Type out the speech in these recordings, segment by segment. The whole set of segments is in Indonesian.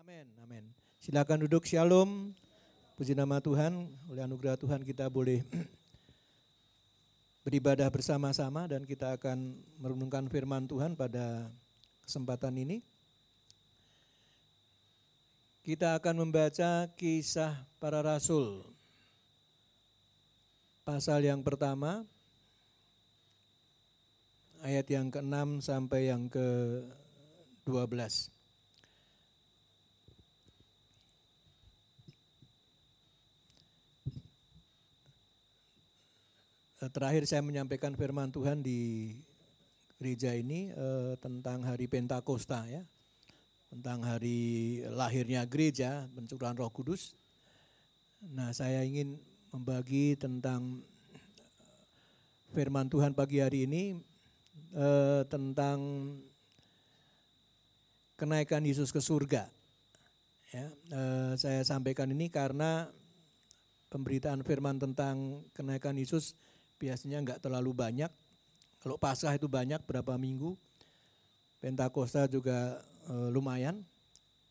Amin, amin. Silakan duduk, shalom. Puji nama Tuhan, oleh anugerah Tuhan kita boleh beribadah bersama-sama dan kita akan merenungkan firman Tuhan pada kesempatan ini. Kita akan membaca Kisah Para Rasul, pasal yang pertama, ayat yang ke-6 sampai yang ke-12. Terakhir saya menyampaikan firman Tuhan di gereja ini tentang hari Pentakosta, ya, tentang hari lahirnya gereja, pencurahan Roh Kudus. Nah, saya ingin membagi tentang firman Tuhan pagi hari ini tentang kenaikan Yesus ke surga. Ya, saya sampaikan ini karena pemberitaan firman tentang kenaikan Yesus biasanya enggak terlalu banyak. Kalau Paskah itu banyak berapa minggu, Pentakosta juga lumayan,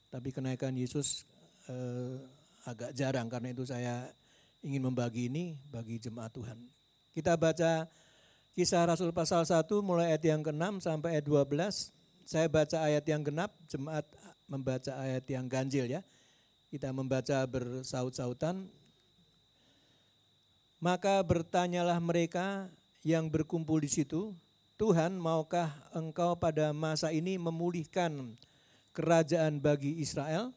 tapi kenaikan Yesus agak jarang. Karena itu saya ingin membagi ini bagi jemaat Tuhan. Kita baca Kisah Rasul pasal 1 mulai ayat yang ke-6 sampai ayat 12. Saya baca ayat yang genap, jemaat membaca ayat yang ganjil, ya. Kita membaca bersaut-sautan. Maka bertanyalah mereka yang berkumpul di situ, Tuhan, maukah engkau pada masa ini memulihkan kerajaan bagi Israel?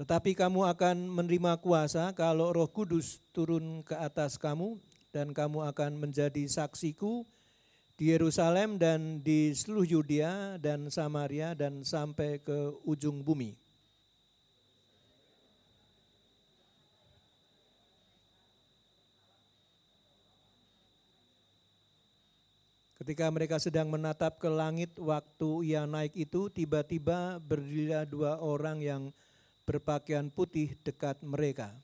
Tetapi kamu akan menerima kuasa kalau Roh Kudus turun ke atas kamu, dan kamu akan menjadi saksiku di Yerusalem dan di seluruh Yudea dan Samaria dan sampai ke ujung bumi. Ketika mereka sedang menatap ke langit waktu ia naik itu, tiba-tiba berdirilah dua orang yang berpakaian putih dekat mereka.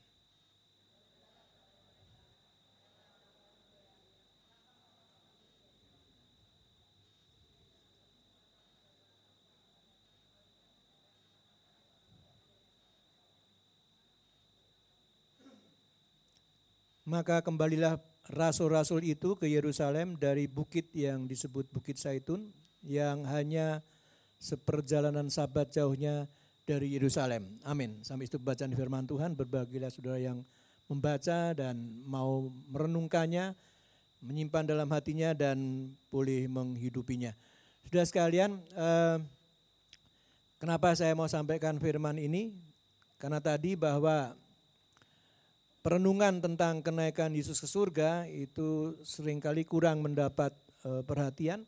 Maka kembalilah rasul-rasul itu ke Yerusalem dari bukit yang disebut Bukit Zaitun, yang hanya seperjalanan Sabat jauhnya dari Yerusalem. Amin. Sampai itu bacaan firman Tuhan. Berbahagialah saudara yang membaca dan mau merenungkannya, menyimpan dalam hatinya dan boleh menghidupinya. Saudara sekalian, kenapa saya mau sampaikan firman ini? Karena tadi bahwa perenungan tentang kenaikan Yesus ke surga itu seringkali kurang mendapat perhatian.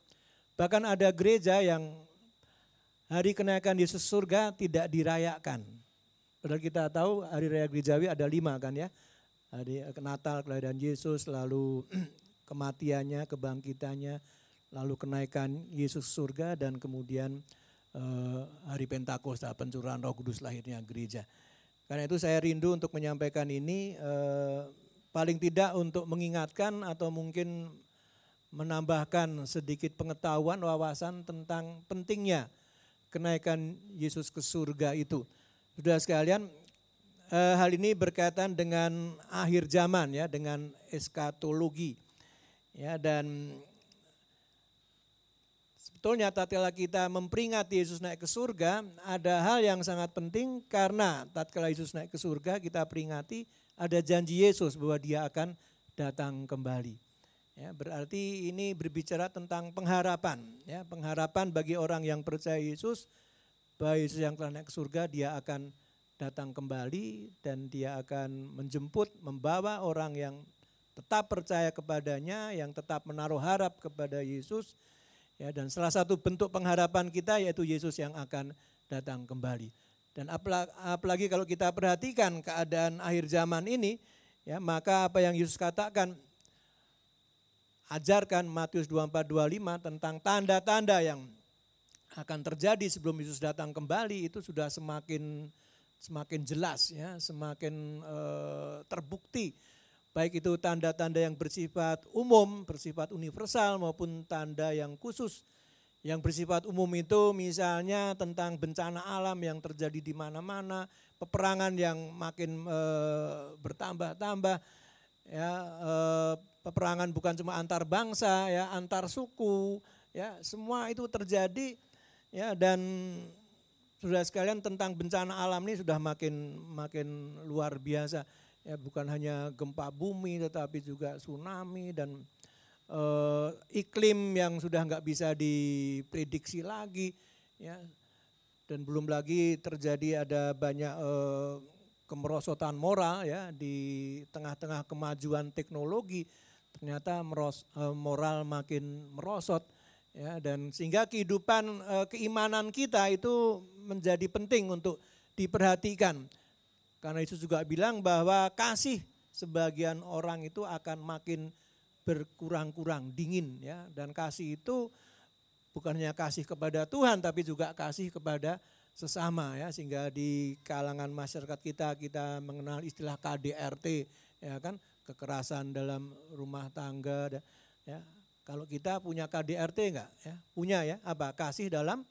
Bahkan ada gereja yang hari kenaikan Yesus ke surga tidak dirayakan. Padahal kita tahu hari raya gerejawi ada 5 kan, ya. Hari Natal, kelahiran Yesus, lalu kematiannya, kebangkitannya, lalu kenaikan Yesus ke surga, dan kemudian hari Pentakosta, pencurahan Roh Kudus, lahirnya gereja. Karena itu saya rindu untuk menyampaikan ini, paling tidak untuk mengingatkan atau mungkin menambahkan sedikit pengetahuan, wawasan tentang pentingnya kenaikan Yesus ke surga itu. Saudara sekalian, hal ini berkaitan dengan akhir zaman, ya, dengan eskatologi. Ya, dan sebetulnya tatkala kita memperingati Yesus naik ke surga, ada hal yang sangat penting karena tatkala Yesus naik ke surga kita peringati ada janji Yesus bahwa dia akan datang kembali. Ya, berarti ini berbicara tentang pengharapan, ya, pengharapan bagi orang yang percaya Yesus, bahwa Yesus yang telah naik ke surga dia akan datang kembali dan dia akan menjemput, membawa orang yang tetap percaya kepadanya, yang tetap menaruh harap kepada Yesus. Ya, dan salah satu bentuk pengharapan kita yaitu Yesus yang akan datang kembali. Dan apalagi kalau kita perhatikan keadaan akhir zaman ini, ya, maka apa yang Yesus katakan, ajarkan Matius 24-25 tentang tanda-tanda yang akan terjadi sebelum Yesus datang kembali itu sudah semakin jelas, ya, semakin terbukti Baik itu tanda-tanda yang bersifat umum, bersifat universal maupun tanda yang khusus. Yang bersifat umum itu misalnya tentang bencana alam yang terjadi di mana-mana, peperangan yang makin bertambah-tambah, ya, peperangan bukan cuma antar bangsa, ya, antar suku, ya, semua itu terjadi, ya, dan saudara sekalian tentang bencana alam ini sudah makin luar biasa. Ya, bukan hanya gempa bumi tetapi juga tsunami dan iklim yang sudah nggak bisa diprediksi lagi, ya, dan belum lagi terjadi ada banyak kemerosotan moral, ya, di tengah-tengah kemajuan teknologi ternyata moral makin merosot, ya, dan sehingga kehidupan keimanan kita itu menjadi penting untuk diperhatikan. Karena Yesus juga bilang bahwa kasih sebagian orang itu akan makin berkurang-kurang, dingin, ya, dan kasih itu bukan hanya kasih kepada Tuhan tapi juga kasih kepada sesama, ya, sehingga di kalangan masyarakat kita mengenal istilah KDRT, ya kan, kekerasan dalam rumah tangga, ya. Kalau kita punya KDRT enggak, ya? Punya, ya, apa? Kasih dalam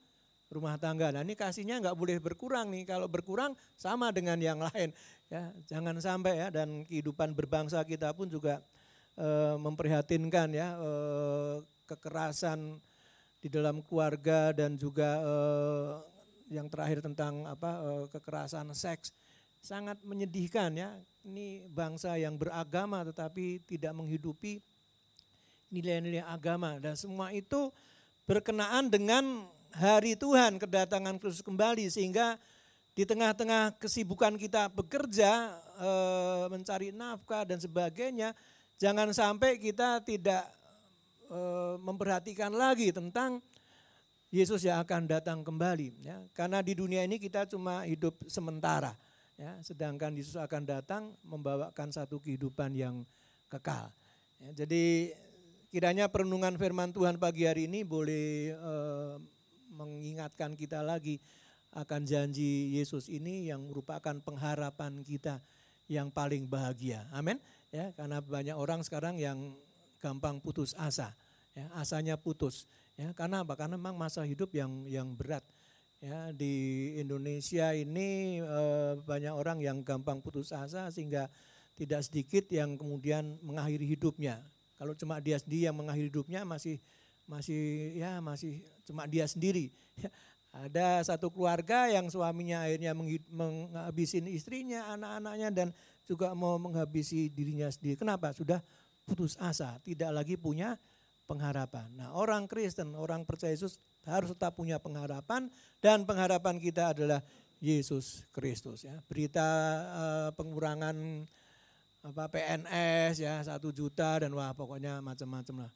rumah tangga. Nah, ini kasihnya enggak boleh berkurang nih. Kalau berkurang sama dengan yang lain, ya. Jangan sampai, ya, dan kehidupan berbangsa kita pun juga memprihatinkan, ya, kekerasan di dalam keluarga dan juga yang terakhir tentang kekerasan seks. Sangat menyedihkan, ya. Ini bangsa yang beragama tetapi tidak menghidupi nilai-nilai agama, dan semua itu berkenaan dengan hari Tuhan, kedatangan Kristus kembali, sehingga di tengah-tengah kesibukan kita bekerja, mencari nafkah dan sebagainya, jangan sampai kita tidak memperhatikan lagi tentang Yesus yang akan datang kembali, ya. Karena di dunia ini kita cuma hidup sementara, ya, sedangkan Yesus akan datang membawakan satu kehidupan yang kekal, ya. Jadi kiranya perenungan firman Tuhan pagi hari ini boleh mengingatkan kita lagi akan janji Yesus ini yang merupakan pengharapan kita yang paling bahagia. Amin. Ya, karena banyak orang sekarang yang gampang putus asa, ya, asanya putus. Ya, karena apa? Karena memang masa hidup yang berat. Ya, di Indonesia ini banyak orang yang gampang putus asa sehingga tidak sedikit yang kemudian mengakhiri hidupnya. Kalau cuma dia sendiri yang mengakhiri hidupnya masih cuma dia sendiri. Ada satu keluarga yang suaminya akhirnya menghabisin istrinya, anak-anaknya, dan juga mau menghabisi dirinya sendiri. Kenapa? Sudah putus asa, tidak lagi punya pengharapan. Nah, orang Kristen, orang percaya Yesus harus tetap punya pengharapan, dan pengharapan kita adalah Yesus Kristus, ya. Berita pengurangan PNS, ya, 1 juta dan wah pokoknya macam-macam lah.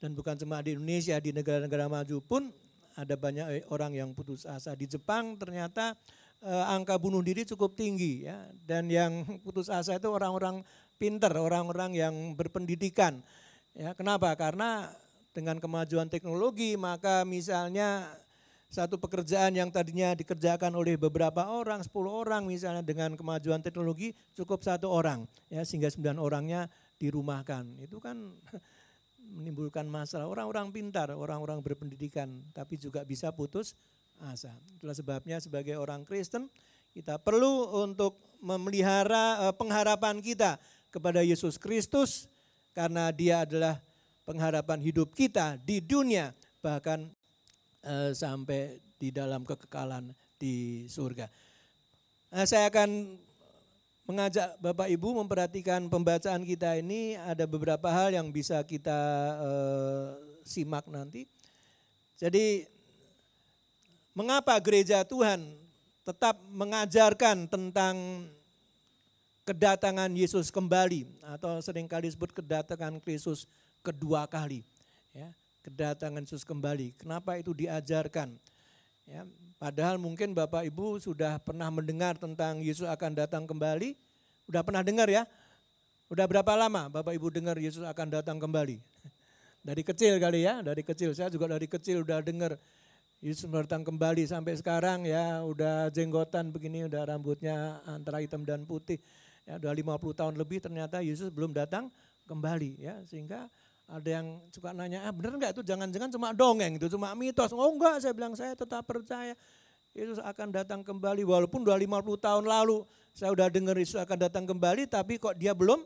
Dan bukan cuma di Indonesia, di negara-negara maju pun ada banyak orang yang putus asa. Di Jepang ternyata angka bunuh diri cukup tinggi, ya. Dan yang putus asa itu orang-orang pinter, orang-orang yang berpendidikan. Ya, kenapa? Karena dengan kemajuan teknologi maka misalnya satu pekerjaan yang tadinya dikerjakan oleh beberapa orang, 10 orang misalnya, dengan kemajuan teknologi cukup 1 orang, ya, sehingga 9 orangnya dirumahkan. Itu kan menimbulkan masalah. Orang-orang pintar, orang-orang berpendidikan, tapi juga bisa putus asa. Itulah sebabnya sebagai orang Kristen kita perlu untuk memelihara pengharapan kita kepada Yesus Kristus, karena Dia adalah pengharapan hidup kita di dunia, bahkan sampai di dalam kekekalan di surga. Saya akan mengajak Bapak Ibu memperhatikan pembacaan kita ini. Ada beberapa hal yang bisa kita simak nanti. Jadi mengapa gereja Tuhan tetap mengajarkan tentang kedatangan Yesus kembali, atau seringkali disebut kedatangan Kristus kedua kali, ya. Kedatangan Yesus kembali. Kenapa itu diajarkan? Ya, padahal mungkin Bapak Ibu sudah pernah mendengar tentang Yesus akan datang kembali. Udah pernah dengar, ya? Udah berapa lama Bapak Ibu dengar Yesus akan datang kembali? Dari kecil kali, ya, dari kecil. Saya juga dari kecil udah dengar Yesus datang kembali, sampai sekarang, ya, udah jenggotan begini, udah rambutnya antara hitam dan putih. Ya, udah 50 tahun lebih ternyata Yesus belum datang kembali ya, sehingga ada yang suka nanya, bener enggak itu, jangan-jangan cuma dongeng itu, cuma mitos. Oh enggak, saya bilang saya tetap percaya Yesus akan datang kembali. Walaupun udah 50 tahun lalu saya udah dengar Yesus akan datang kembali, tapi kok dia belum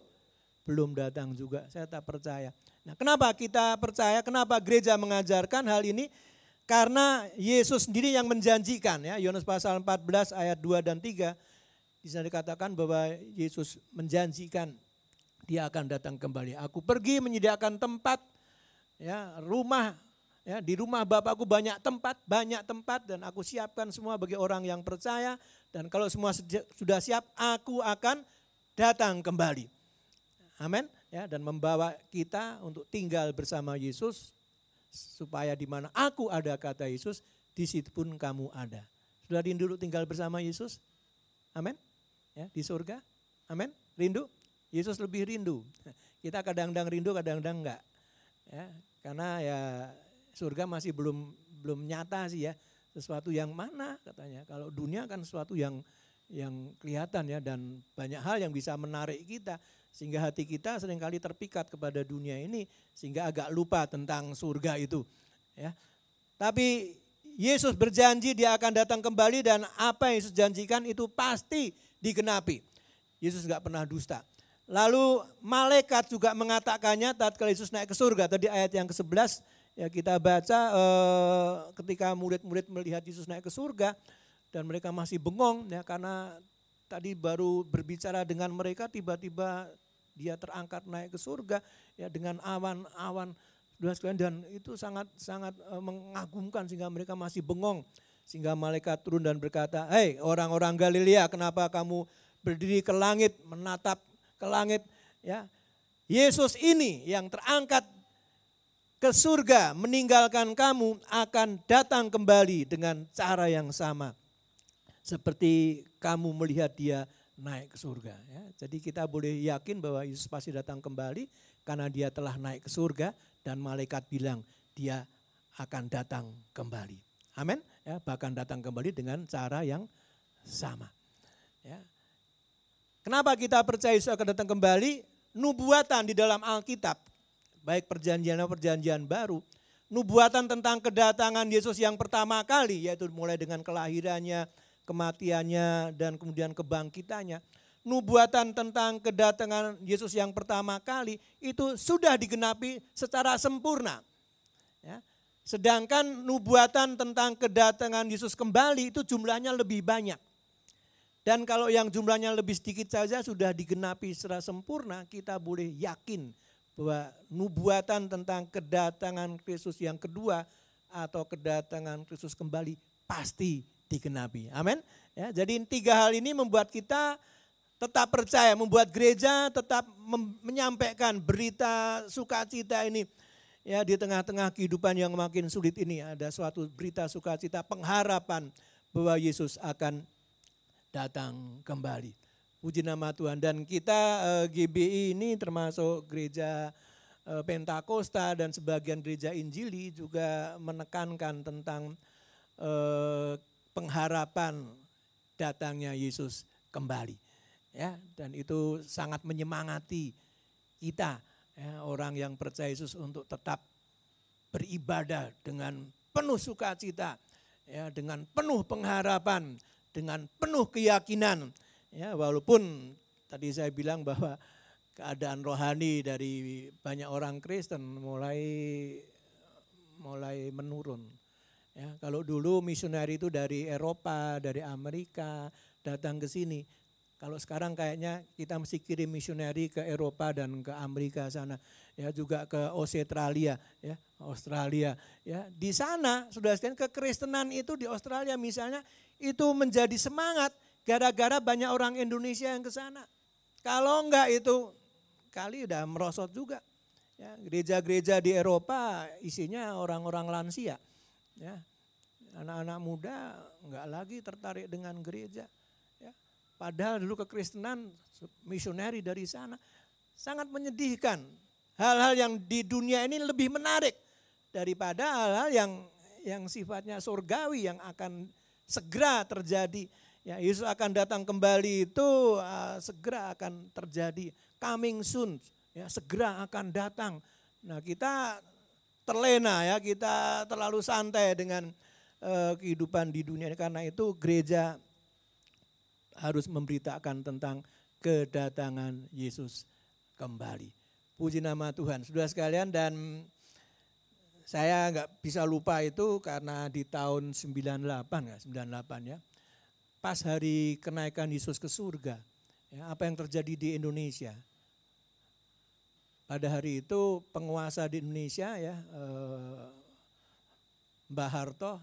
datang juga. Saya tak percaya. Nah, kenapa kita percaya? Kenapa gereja mengajarkan hal ini? Karena Yesus sendiri yang menjanjikan ya. Yohanes pasal 14 ayat 2 dan 3 di sana dikatakan bahwa Yesus menjanjikan dia akan datang kembali. Aku pergi menyediakan tempat ya, rumah ya, di rumah Bapakku banyak tempat dan aku siapkan semua bagi orang yang percaya, dan kalau semua sudah siap aku akan datang kembali. Amin ya, dan membawa kita untuk tinggal bersama Yesus, supaya di mana aku ada, kata Yesus, di situ pun kamu ada. Sudah rindu tinggal bersama Yesus? Amin. Ya, di surga. Amin. Rindu? Yesus lebih rindu. Kita kadang-kadang rindu, kadang-kadang enggak. Ya, karena ya surga masih belum nyata sih ya. Sesuatu yang mana katanya. Kalau dunia kan sesuatu yang kelihatan ya, dan banyak hal yang bisa menarik kita sehingga hati kita seringkali terpikat kepada dunia ini sehingga agak lupa tentang surga itu ya. Tapi Yesus berjanji dia akan datang kembali, dan apa yang Yesus janjikan itu pasti digenapi. Yesus enggak pernah dusta. Lalu malaikat juga mengatakannya tatkala Yesus naik ke surga. Tadi ayat yang ke-11 ya, kita baca ketika murid-murid melihat Yesus naik ke surga dan mereka masih bengong ya, karena tadi baru berbicara dengan mereka, tiba-tiba dia terangkat naik ke surga ya dengan awan-awan dan itu sangat mengagumkan sehingga mereka masih bengong. Sehingga malaikat turun dan berkata, "Hei orang-orang Galilea, kenapa kamu berdiri ke langit, menatap ke langit ya? Yesus ini yang terangkat ke surga meninggalkan kamu akan datang kembali dengan cara yang sama seperti kamu melihat dia naik ke surga." Ya, jadi kita boleh yakin bahwa Yesus pasti datang kembali karena dia telah naik ke surga dan malaikat bilang dia akan datang kembali. Amin. Ya, bahkan datang kembali dengan cara yang sama. Ya. Kenapa kita percaya Yesus akan datang kembali? Nubuatan di dalam Alkitab, baik perjanjian atau perjanjian baru, nubuatan tentang kedatangan Yesus yang pertama kali, yaitu mulai dengan kelahirannya, kematiannya, dan kemudian kebangkitannya. Nubuatan tentang kedatangan Yesus yang pertama kali itu sudah digenapi secara sempurna. Ya. Sedangkan nubuatan tentang kedatangan Yesus kembali itu jumlahnya lebih banyak. Dan kalau yang jumlahnya lebih sedikit saja sudah digenapi secara sempurna, kita boleh yakin bahwa nubuatan tentang kedatangan Kristus yang kedua atau kedatangan Kristus kembali pasti digenapi. Amin. Ya, jadi 3 hal ini membuat kita tetap percaya, membuat gereja tetap menyampaikan berita sukacita ini. Ya, di tengah-tengah kehidupan yang makin sulit ini ada suatu berita sukacita, pengharapan bahwa Yesus akan datang kembali. Puji nama Tuhan. Dan kita GBI ini termasuk gereja Pentakosta dan sebagian gereja Injili juga menekankan tentang pengharapan datangnya Yesus kembali. Ya, dan itu sangat menyemangati kita ya, orang yang percaya Yesus untuk tetap beribadah dengan penuh sukacita ya, dengan penuh pengharapan, dengan penuh keyakinan ya, walaupun tadi saya bilang bahwa keadaan rohani dari banyak orang Kristen mulai menurun. Ya, kalau dulu misionari itu dari Eropa, dari Amerika datang ke sini. Kalau sekarang kayaknya kita mesti kirim misionari ke Eropa dan ke Amerika sana, ya juga ke Australia, ya. Di sana sudah sekalian kekristenan itu di Australia misalnya itu menjadi semangat gara-gara banyak orang Indonesia yang ke sana. Kalau enggak itu kali udah merosot juga. Ya, gereja-gereja di Eropa isinya orang-orang lansia, ya. Anak-anak muda enggak lagi tertarik dengan gereja. Padahal dulu kekristenan misioneri dari sana sangat menyedihkan. Hal-hal yang di dunia ini lebih menarik daripada hal-hal yang sifatnya surgawi yang akan segera terjadi Ya, Yesus akan datang kembali itu segera akan terjadi, coming soon, ya, segera akan datang. Nah, kita terlena ya, kita terlalu santai dengan kehidupan di dunia ini. Karena itu gereja harus memberitakan tentang kedatangan Yesus kembali. Puji nama Tuhan, saudara sekalian. Dan saya nggak bisa lupa itu karena di tahun 98 ya. Pas hari kenaikan Yesus ke surga, ya, apa yang terjadi di Indonesia? Pada hari itu penguasa di Indonesia ya, Mbah Harto,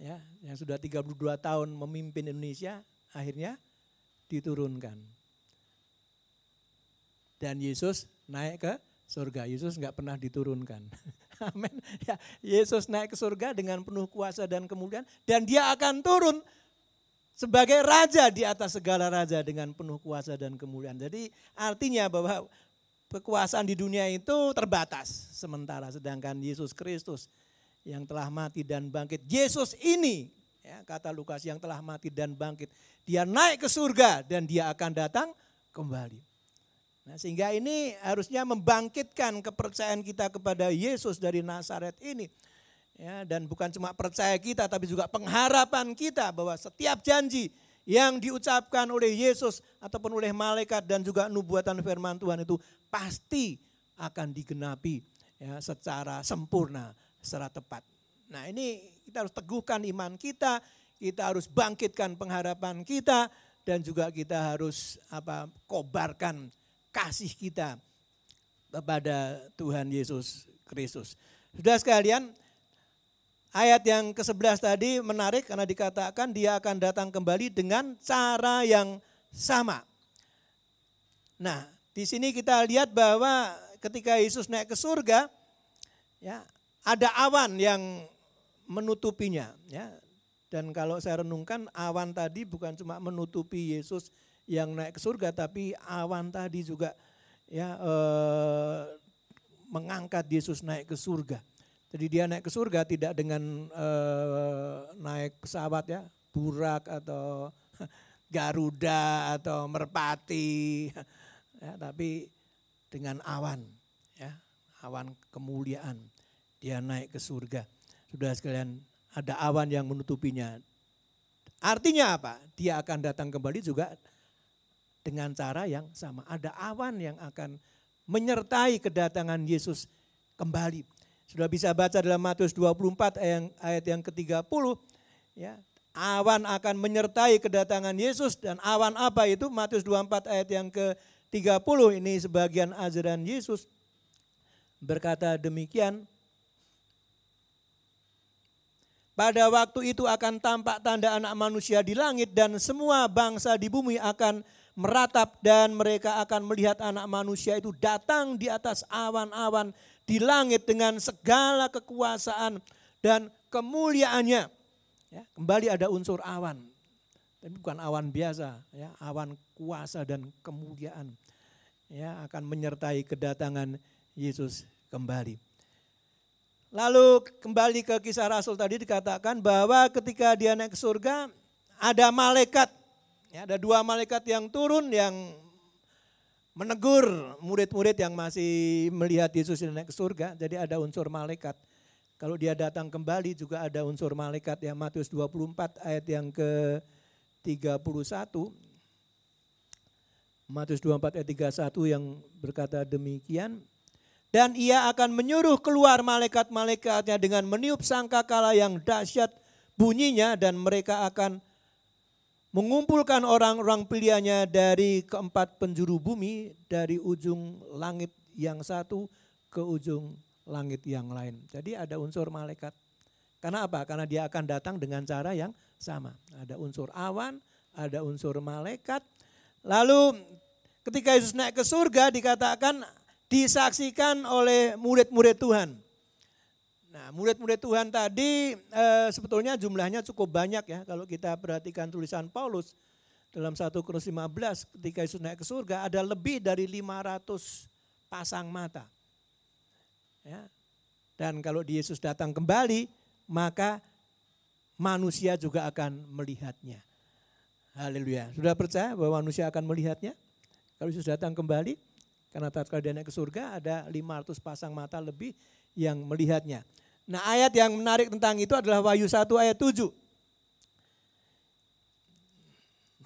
ya, yang sudah 32 tahun memimpin Indonesia, akhirnya diturunkan. Dan Yesus naik ke surga. Yesus nggak pernah diturunkan. Amin. Ya, Yesus naik ke surga dengan penuh kuasa dan kemuliaan, dan dia akan turun sebagai raja di atas segala raja dengan penuh kuasa dan kemuliaan. Jadi artinya bahwa kekuasaan di dunia itu terbatas sementara, sedangkan Yesus Kristus yang telah mati dan bangkit, Yesus ini, ya, kata Lukas, yang telah mati dan bangkit, dia naik ke surga dan dia akan datang kembali. Nah, sehingga ini harusnya membangkitkan kepercayaan kita kepada Yesus dari Nazaret ini. Ya, dan bukan cuma percaya kita, tapi juga pengharapan kita bahwa setiap janji yang diucapkan oleh Yesus ataupun oleh malaikat dan juga nubuatan firman Tuhan itu pasti akan digenapi, ya, secara sempurna, secara tepat. Nah, ini kita harus teguhkan iman kita harus bangkitkan pengharapan kita, dan juga kita harus kobarkan kasih kita kepada Tuhan Yesus Kristus. Saudara sekalian, ayat yang ke-11 tadi menarik karena dikatakan dia akan datang kembali dengan cara yang sama. Nah, di sini kita lihat bahwa ketika Yesus naik ke surga, ya, ada awan yang menutupinya, ya. Dan kalau saya renungkan, awan tadi bukan cuma menutupi Yesus yang naik ke surga, tapi awan tadi juga, ya, mengangkat Yesus naik ke surga. Jadi dia naik ke surga tidak dengan naik pesawat, ya, Burak atau Garuda atau Merpati, ya, tapi dengan awan, ya, awan kemuliaan. Dia naik ke surga. Saudara sekalian, ada awan yang menutupinya. Artinya apa? Dia akan datang kembali juga dengan cara yang sama. Ada awan yang akan menyertai kedatangan Yesus kembali. Sudah bisa baca dalam Matius 24 ayat yang ke-30. Ya, awan akan menyertai kedatangan Yesus. Dan awan apa itu? Matius 24 ayat yang ke-30. Ini sebagian ajaran Yesus berkata demikian. Pada waktu itu akan tampak tanda Anak Manusia di langit, dan semua bangsa di bumi akan meratap, dan mereka akan melihat Anak Manusia itu datang di atas awan-awan di langit dengan segala kekuasaan dan kemuliaannya. Ya, kembali ada unsur awan, tapi bukan awan biasa, ya, awan kuasa dan kemuliaan, ya, akan menyertai kedatangan Yesus kembali. Lalu kembali ke kisah Rasul tadi, dikatakan bahwa ketika dia naik ke surga ada malaikat, ya, ada 2 malaikat yang turun yang menegur murid-murid yang masih melihat Yesus naik ke surga. Jadi ada unsur malaikat. Kalau dia datang kembali juga ada unsur malaikat, yang Matius 24 ayat yang ke-31. Matius 24 ayat 31 yang berkata demikian. Dan ia akan menyuruh keluar malaikat-malaikatnya dengan meniup sangkakala yang dahsyat bunyinya, dan mereka akan mengumpulkan orang-orang pilihannya dari keempat penjuru bumi, dari ujung langit yang satu ke ujung langit yang lain. Jadi ada unsur malaikat. Karena apa? Karena dia akan datang dengan cara yang sama. Ada unsur awan, ada unsur malaikat. Lalu ketika Yesus naik ke surga dikatakan disaksikan oleh murid-murid Tuhan. Nah, murid-murid Tuhan tadi sebetulnya jumlahnya cukup banyak, ya. Kalau kita perhatikan tulisan Paulus dalam 1 Korintus 15, ketika Yesus naik ke surga ada lebih dari 500 pasang mata. Ya. Dan kalau Yesus datang kembali, maka manusia juga akan melihatnya. Haleluya. Sudah percaya bahwa manusia akan melihatnya? Kalau Yesus datang kembali, karena tatkala dia naik ke surga ada 500 pasang mata lebih yang melihatnya. Nah, ayat yang menarik tentang itu adalah Wahyu 1 ayat 7.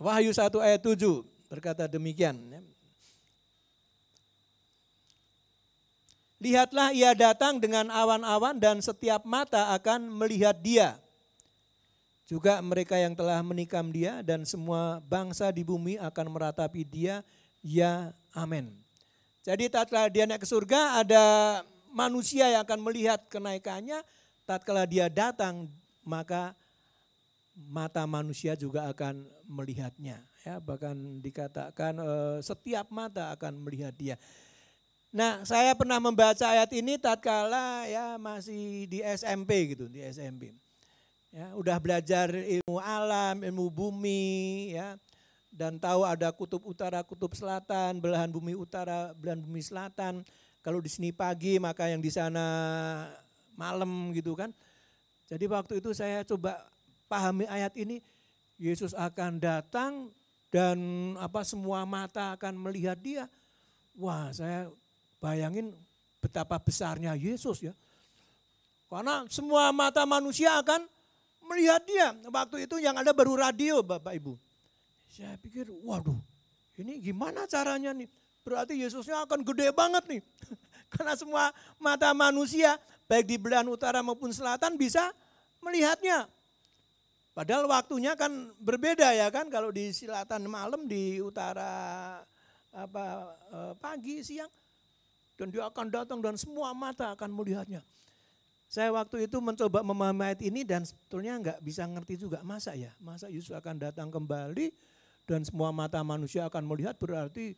Wahyu 1 ayat 7 berkata demikian. Lihatlah ia datang dengan awan-awan dan setiap mata akan melihat dia. Juga mereka yang telah menikam dia dan semua bangsa di bumi akan meratapi dia. Ya, amin. Jadi tatkala dia naik ke surga ada manusia yang akan melihat kenaikannya. Tatkala dia datang maka mata manusia juga akan melihatnya. Ya, bahkan dikatakan setiap mata akan melihat dia. Nah, saya pernah membaca ayat ini tatkala ya masih di SMP gitu, di SMP. Ya, udah belajar ilmu alam, ilmu bumi, ya, dan tahu ada kutub utara, kutub selatan, belahan bumi utara, belahan bumi selatan. Kalau di sini pagi, maka yang di sana malam gitu kan. Jadi waktu itu saya coba pahami ayat ini, Yesus akan datang dan semua mata akan melihat dia. Wah, saya bayangin betapa besarnya Yesus ya. Karena semua mata manusia akan melihat dia. Waktu itu yang ada baru radio Bapak Ibu. Saya pikir waduh ini gimana caranya nih. Berarti Yesusnya akan gede banget nih. Karena semua mata manusia baik di belahan utara maupun selatan bisa melihatnya. Padahal waktunya kan berbeda ya kan. Kalau di selatan malam, di utara pagi, siang. Dan dia akan datang dan semua mata akan melihatnya. Saya waktu itu mencoba memahami ayat ini dan sebetulnya enggak bisa ngerti juga. Masa Yesus akan datang kembali dan semua mata manusia akan melihat, berarti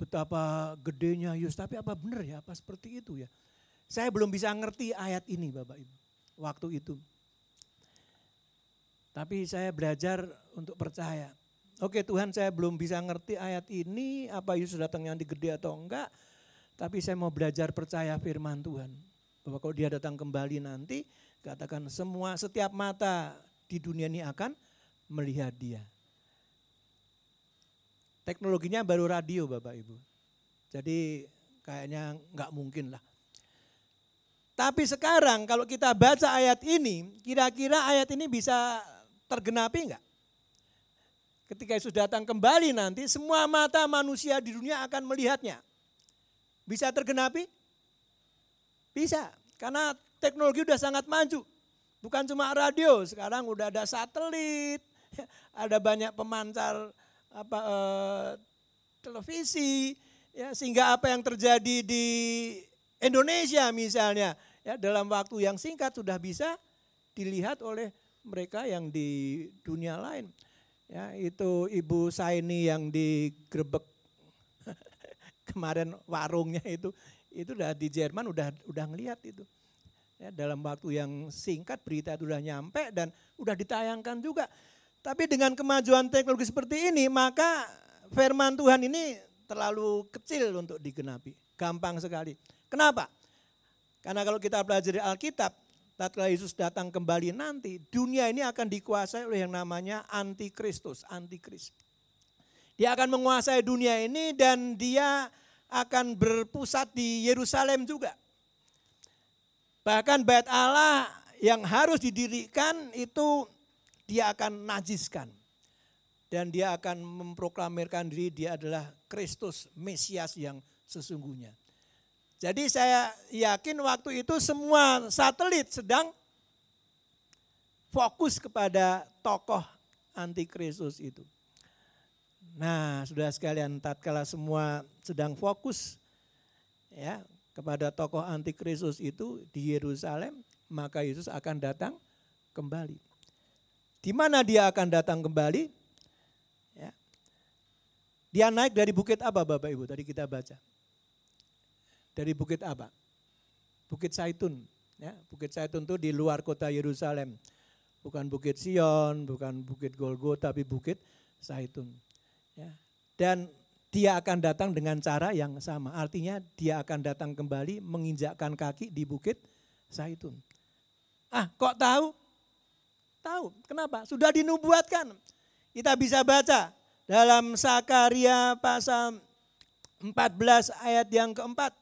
betapa gedenya Yesus. Tapi apa benar ya, apa seperti itu ya. Saya belum bisa ngerti ayat ini Bapak Ibu waktu itu. Tapi saya belajar untuk percaya. Oke Tuhan, saya belum bisa ngerti ayat ini, apa Yesus datangnya nanti gede atau enggak. Tapi saya mau belajar percaya firman Tuhan. Bahwa kalau dia datang kembali nanti, katakan setiap mata di dunia ini akan melihat dia. Teknologinya baru radio Bapak Ibu. Jadi kayaknya enggak mungkin lah. Tapi sekarang kalau kita baca ayat ini, kira-kira ayat ini bisa tergenapi enggak? Ketika Yesus datang kembali nanti, semua mata manusia di dunia akan melihatnya. Bisa tergenapi? Bisa, karena teknologi udah sangat maju. Bukan cuma radio, sekarang udah ada satelit, ada banyak pemancar televisi, ya, sehingga apa yang terjadi di Indonesia misalnya, ya, dalam waktu yang singkat sudah bisa dilihat oleh mereka yang di dunia lain. Ya, itu Ibu Saini yang digerebek kemarin warungnya itu udah di Jerman udah ngelihat itu. Ya, dalam waktu yang singkat berita itu udah nyampe dan udah ditayangkan juga. Tapi dengan kemajuan teknologi seperti ini maka firman Tuhan ini terlalu kecil untuk digenapi. Gampang sekali. Kenapa? Karena kalau kita pelajari Alkitab, tatkala Yesus datang kembali nanti, dunia ini akan dikuasai oleh yang namanya antikristus, antikris. Dia akan menguasai dunia ini dan dia akan berpusat di Yerusalem juga. Bahkan bait Allah yang harus didirikan itu dia akan najiskan. Dan dia akan memproklamirkan diri dia adalah Kristus, Mesias yang sesungguhnya. Jadi saya yakin waktu itu semua satelit sedang fokus kepada tokoh antikristus itu. Nah, saudara sekalian, tatkala semua sedang fokus ya kepada tokoh antikristus itu di Yerusalem, maka Yesus akan datang kembali. Di mana dia akan datang kembali? Ya. Dia naik dari bukit apa Bapak Ibu? Tadi kita baca. Dari bukit apa? Bukit Zaitun. Ya, Bukit Zaitun itu di luar kota Yerusalem. Bukan Bukit Sion, bukan Bukit Golgota, tapi Bukit Zaitun. Ya. Dan dia akan datang dengan cara yang sama. Artinya dia akan datang kembali menginjakkan kaki di Bukit Zaitun. Kok tahu? Tahu. Kenapa? Sudah dinubuatkan. Kita bisa baca dalam Sakaria pasal 14 ayat yang keempat.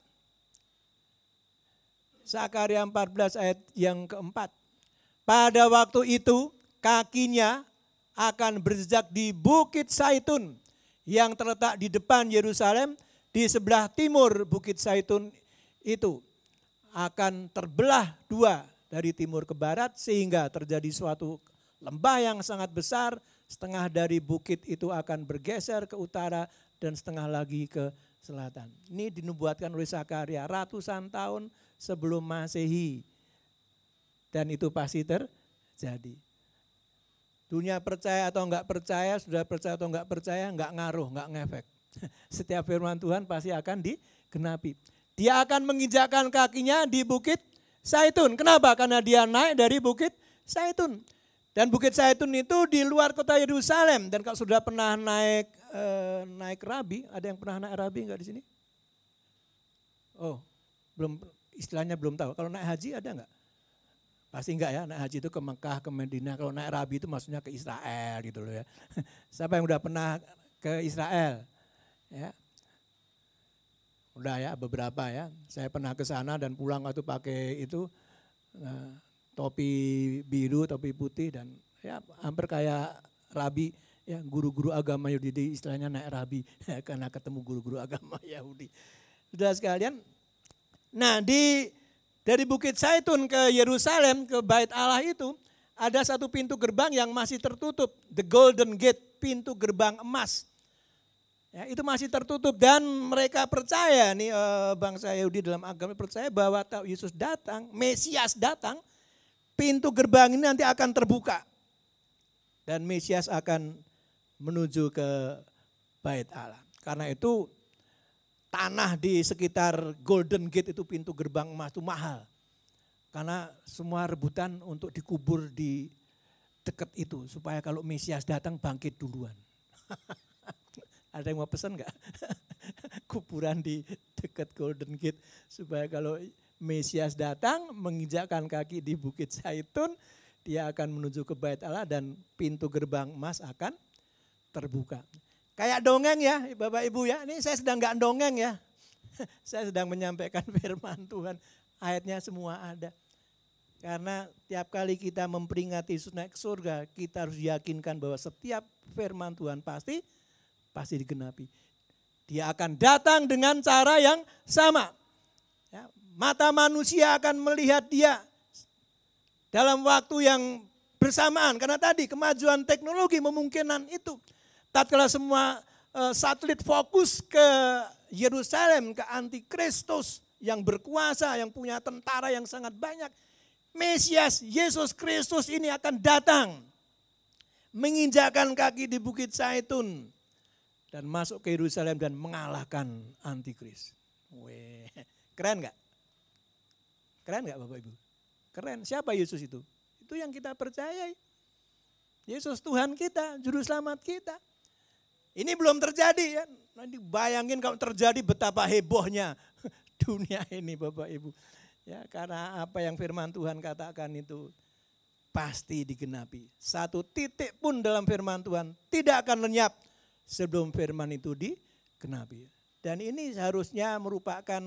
Sakaria 14 ayat yang keempat. Pada waktu itu kakinya akan berjejak di Bukit Zaitun yang terletak di depan Yerusalem, di sebelah timur Bukit Zaitun itu akan terbelah dua dari timur ke barat sehingga terjadi suatu lembah yang sangat besar, setengah dari bukit itu akan bergeser ke utara dan setengah lagi ke selatan. Ini dinubuatkan oleh Sakaria ratusan tahun sebelum Masehi. Dan itu pasti terjadi. Dunia percaya atau enggak percaya, sudah percaya atau enggak percaya, enggak ngaruh, enggak ngefek. Setiap firman Tuhan pasti akan digenapi. Dia akan menginjakkan kakinya di Bukit Zaitun. Kenapa? Karena dia naik dari Bukit Zaitun. Dan Bukit Zaitun itu di luar kota Yerusalem. Dan kalau sudah pernah naik Rabi, ada yang pernah naik Rabi enggak di sini? Oh, belum, istilahnya belum tahu. Kalau naik haji ada enggak? Pasti enggak ya, naik haji itu ke Mekah, ke Madinah. Kalau naik Rabi itu maksudnya ke Israel gitu loh ya. Siapa yang udah pernah ke Israel? Ya. Udah ya, beberapa ya. Saya pernah ke sana dan pulang waktu pakai itu topi biru, topi putih dan ya hampir kayak Rabi ya, guru-guru agama Yahudi, istilahnya naik Rabi ya, karena ketemu guru-guru agama Yahudi. Sudah sekalian, nah dari Bukit Zaitun ke Yerusalem, ke Bait Allah itu, ada satu pintu gerbang yang masih tertutup. The Golden Gate, pintu gerbang emas. Ya, itu masih tertutup dan mereka percaya, nih bangsa Yahudi dalam agama percaya bahwa Yesus datang, Mesias datang, pintu gerbang ini nanti akan terbuka. Dan Mesias akan menuju ke Bait Allah. Karena itu tanah di sekitar Golden Gate itu pintu gerbang emas itu mahal. Karena semua rebutan untuk dikubur di dekat itu. Supaya kalau Mesias datang bangkit duluan. Ada yang mau pesan enggak? Kuburan di dekat Golden Gate. Supaya kalau Mesias datang menginjakkan kaki di Bukit Zaitun. Dia akan menuju ke Bait Allah dan pintu gerbang emas akan terbuka. Kayak dongeng ya Bapak Ibu ya, ini saya sedang enggak dongeng ya. Saya sedang menyampaikan firman Tuhan, ayatnya semua ada. Karena tiap kali kita memperingati Yesus naik ke surga, kita harus yakinkan bahwa setiap firman Tuhan pasti digenapi. Dia akan datang dengan cara yang sama. Ya, mata manusia akan melihat dia dalam waktu yang bersamaan. Karena tadi kemajuan teknologi memungkinkan itu. Tatkala semua satelit fokus ke Yerusalem, ke Antikristus yang berkuasa, yang punya tentara yang sangat banyak. Mesias, Yesus Kristus ini akan datang. Menginjakkan kaki di Bukit Zaitun. Dan masuk ke Yerusalem dan mengalahkan Antikris. Weh, keren gak? Keren gak Bapak Ibu? Keren, siapa Yesus itu? Itu yang kita percayai. Yesus Tuhan kita, Juru Selamat kita. Ini belum terjadi ya. Nanti bayangin kalau terjadi betapa hebohnya dunia ini Bapak Ibu. Ya, karena apa yang firman Tuhan katakan itu pasti digenapi. Satu titik pun dalam firman Tuhan tidak akan lenyap sebelum firman itu digenapi. Dan ini seharusnya merupakan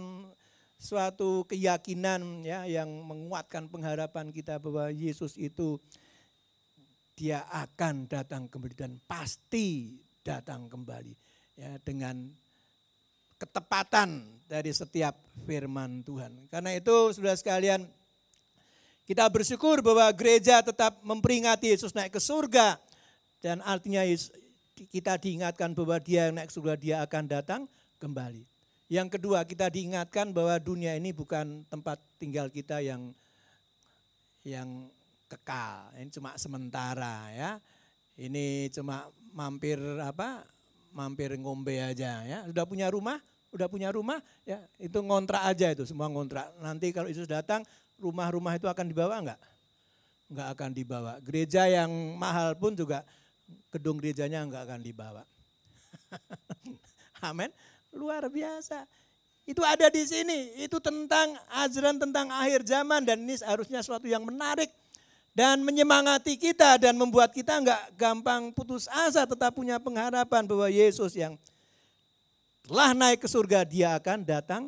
suatu keyakinan ya yang menguatkan pengharapan kita bahwa Yesus itu dia akan datang kembali dan pasti datang kembali ya dengan ketepatan dari setiap firman Tuhan. Karena itu saudara sekalian, kita bersyukur bahwa gereja tetap memperingati Yesus naik ke surga dan artinya kita diingatkan bahwa dia naik ke surga, dia akan datang kembali. Yang kedua, kita diingatkan bahwa dunia ini bukan tempat tinggal kita yang kekal. Ini cuma sementara ya. Ini cuma mampir ngombe aja ya. Sudah punya rumah ya, itu ngontrak aja itu, semua ngontrak. Nanti kalau Yesus datang, rumah-rumah itu akan dibawa enggak? Enggak akan dibawa. Gereja yang mahal pun juga gedung gerejanya enggak akan dibawa. Amin. Luar biasa. Itu ada di sini. Itu tentang ajaran tentang akhir zaman dan ini harusnya suatu yang menarik Dan menyemangati kita dan membuat kita enggak gampang putus asa, tetap punya pengharapan bahwa Yesus yang telah naik ke surga, dia akan datang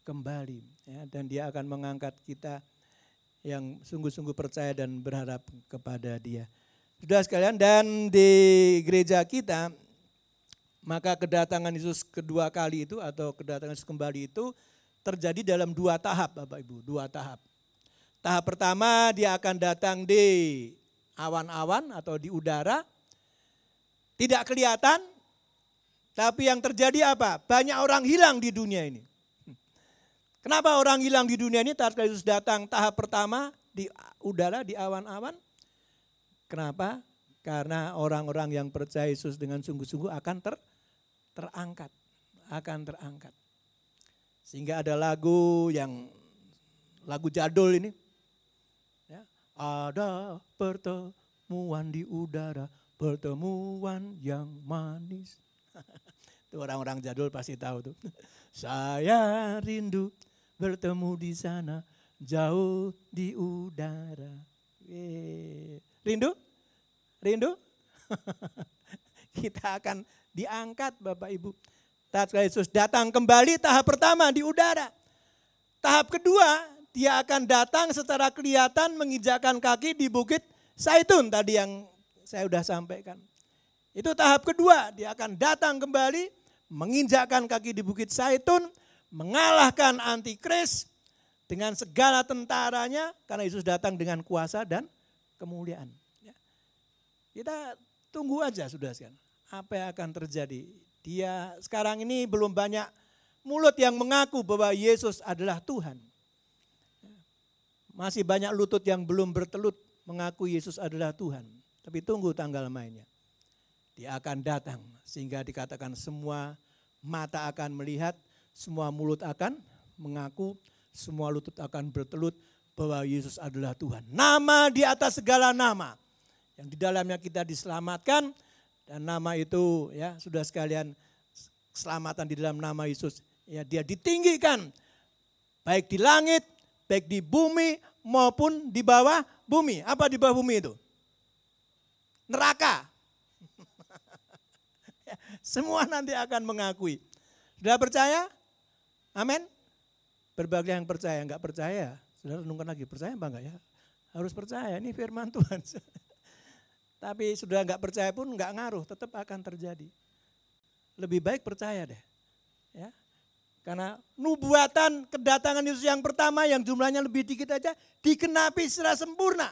kembali. Ya, dan dia akan mengangkat kita yang sungguh-sungguh percaya dan berharap kepada dia. Saudara sekalian, dan di gereja kita, maka kedatangan Yesus kedua kali itu atau kedatangan Yesus kembali itu terjadi dalam 2 tahap Bapak Ibu, 2 tahap. Tahap pertama dia akan datang di awan-awan atau di udara, tidak kelihatan, tapi yang terjadi apa? Banyak orang hilang di dunia ini. Kenapa orang hilang di dunia ini? Tatkala Yesus datang tahap pertama di udara, di awan-awan. Kenapa? Karena orang-orang yang percaya Yesus dengan sungguh-sungguh akan terangkat. Akan terangkat. Sehingga ada lagu jadul ini. Ya, ada pertemuan di udara, pertemuan yang manis. Itu orang-orang jadul pasti tahu tuh. Saya rindu bertemu di sana, jauh di udara. Rindu? Rindu? Kita akan diangkat Bapak Ibu. Tatkala Yesus datang kembali tahap pertama di udara. Tahap kedua dia akan datang secara kelihatan menginjakkan kaki di bukit Zaitun tadi yang saya sudah sampaikan. Itu tahap kedua, dia akan datang kembali menginjakkan kaki di bukit Zaitun, mengalahkan antikris dengan segala tentaranya karena Yesus datang dengan kuasa dan kemuliaan. Kita tunggu aja sudah sekalian, apa yang akan terjadi. Dia sekarang ini belum banyak mulut yang mengaku bahwa Yesus adalah Tuhan. Masih banyak lutut yang belum bertelut mengaku Yesus adalah Tuhan. Tapi tunggu tanggal mainnya. Dia akan datang sehingga dikatakan semua mata akan melihat, semua mulut akan mengaku, semua lutut akan bertelut bahwa Yesus adalah Tuhan. Nama di atas segala nama yang di dalamnya kita diselamatkan, dan nama itu ya sudah sekalian, keselamatan di dalam nama Yesus. Ya, dia ditinggikan baik di langit, baik di bumi maupun di bawah bumi. Apa di bawah bumi itu? Neraka. Semua nanti akan mengakui. Sudah percaya? Amin. Berbagai yang percaya, enggak percaya. Sudah renungkan lagi, percaya apa enggak ya? Harus percaya, ini firman Tuhan. Tapi sudah enggak percaya pun enggak ngaruh, tetap akan terjadi. Lebih baik percaya deh. Ya. Karena nubuatan kedatangan Yesus yang pertama yang jumlahnya lebih dikit aja dikenapi secara sempurna.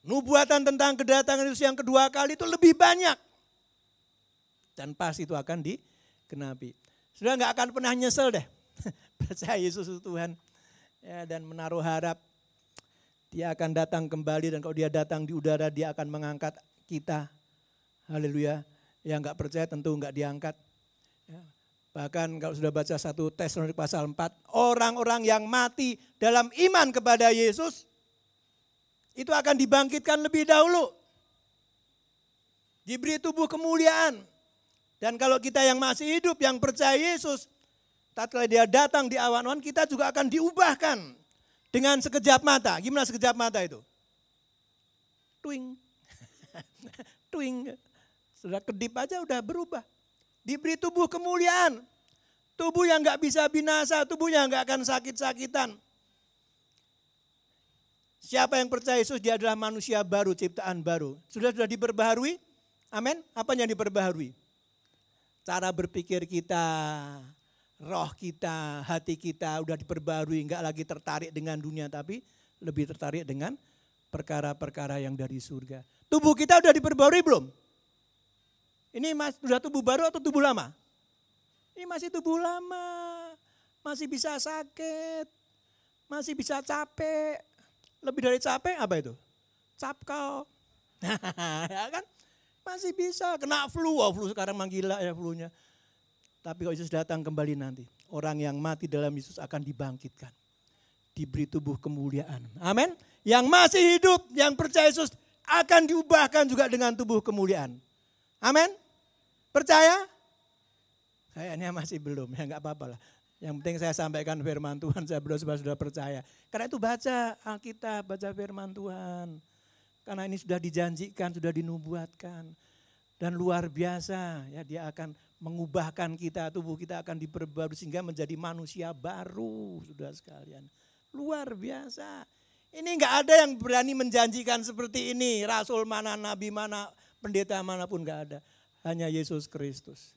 Nubuatan tentang kedatangan Yesus yang kedua kali itu lebih banyak. Dan pasti itu akan dikenapi. Sudah enggak akan pernah nyesel deh. Percaya Yesus itu Tuhan. Ya, dan menaruh harap dia akan datang kembali, dan kalau dia datang di udara dia akan mengangkat kita. Haleluya. Yang enggak percaya tentu enggak diangkat. Ya. Bahkan kalau sudah baca 1 Tesalonika pasal 4, orang-orang yang mati dalam iman kepada Yesus itu akan dibangkitkan lebih dahulu. Diberi tubuh kemuliaan. Dan kalau kita yang masih hidup, yang percaya Yesus, tatkala dia datang di awan-awan, kita juga akan diubahkan dengan sekejap mata. Gimana sekejap mata itu? Twing. Twing. Sudah kedip aja udah berubah. Diberi tubuh kemuliaan. Tubuh yang gak bisa binasa, tubuh yang gak akan sakit-sakitan. Siapa yang percaya Yesus, dia adalah manusia baru, ciptaan baru. Sudah diperbaharui? Amin. Apa yang diperbaharui? Cara berpikir kita, roh kita, hati kita udah diperbaharui. Enggak lagi tertarik dengan dunia, tapi lebih tertarik dengan perkara-perkara yang dari surga. Tubuh kita udah diperbaharui belum? Ini sudah tubuh baru atau tubuh lama? Ini masih tubuh lama. Masih bisa sakit. Masih bisa capek. Lebih dari capek apa itu? Capkau. Ya kan? Masih bisa kena flu. Oh, flu sekarang manggila ya flunya. Tapi kalau Yesus datang kembali nanti, orang yang mati dalam Yesus akan dibangkitkan. Diberi tubuh kemuliaan. Amin. Yang masih hidup, yang percaya Yesus akan diubahkan juga dengan tubuh kemuliaan. Amin. Percaya? Kayaknya masih belum, ya enggak apa-apa lah. Yang penting saya sampaikan firman Tuhan, saya berdoa sudah percaya. Karena itu baca Alkitab, baca firman Tuhan. Karena ini sudah dijanjikan, sudah dinubuatkan. Dan luar biasa, ya dia akan mengubahkan kita, tubuh kita akan diperbarui sehingga menjadi manusia baru, saudara sekalian. Luar biasa. Ini enggak ada yang berani menjanjikan seperti ini. Rasul mana, nabi mana, pendeta manapun enggak ada. Hanya Yesus Kristus.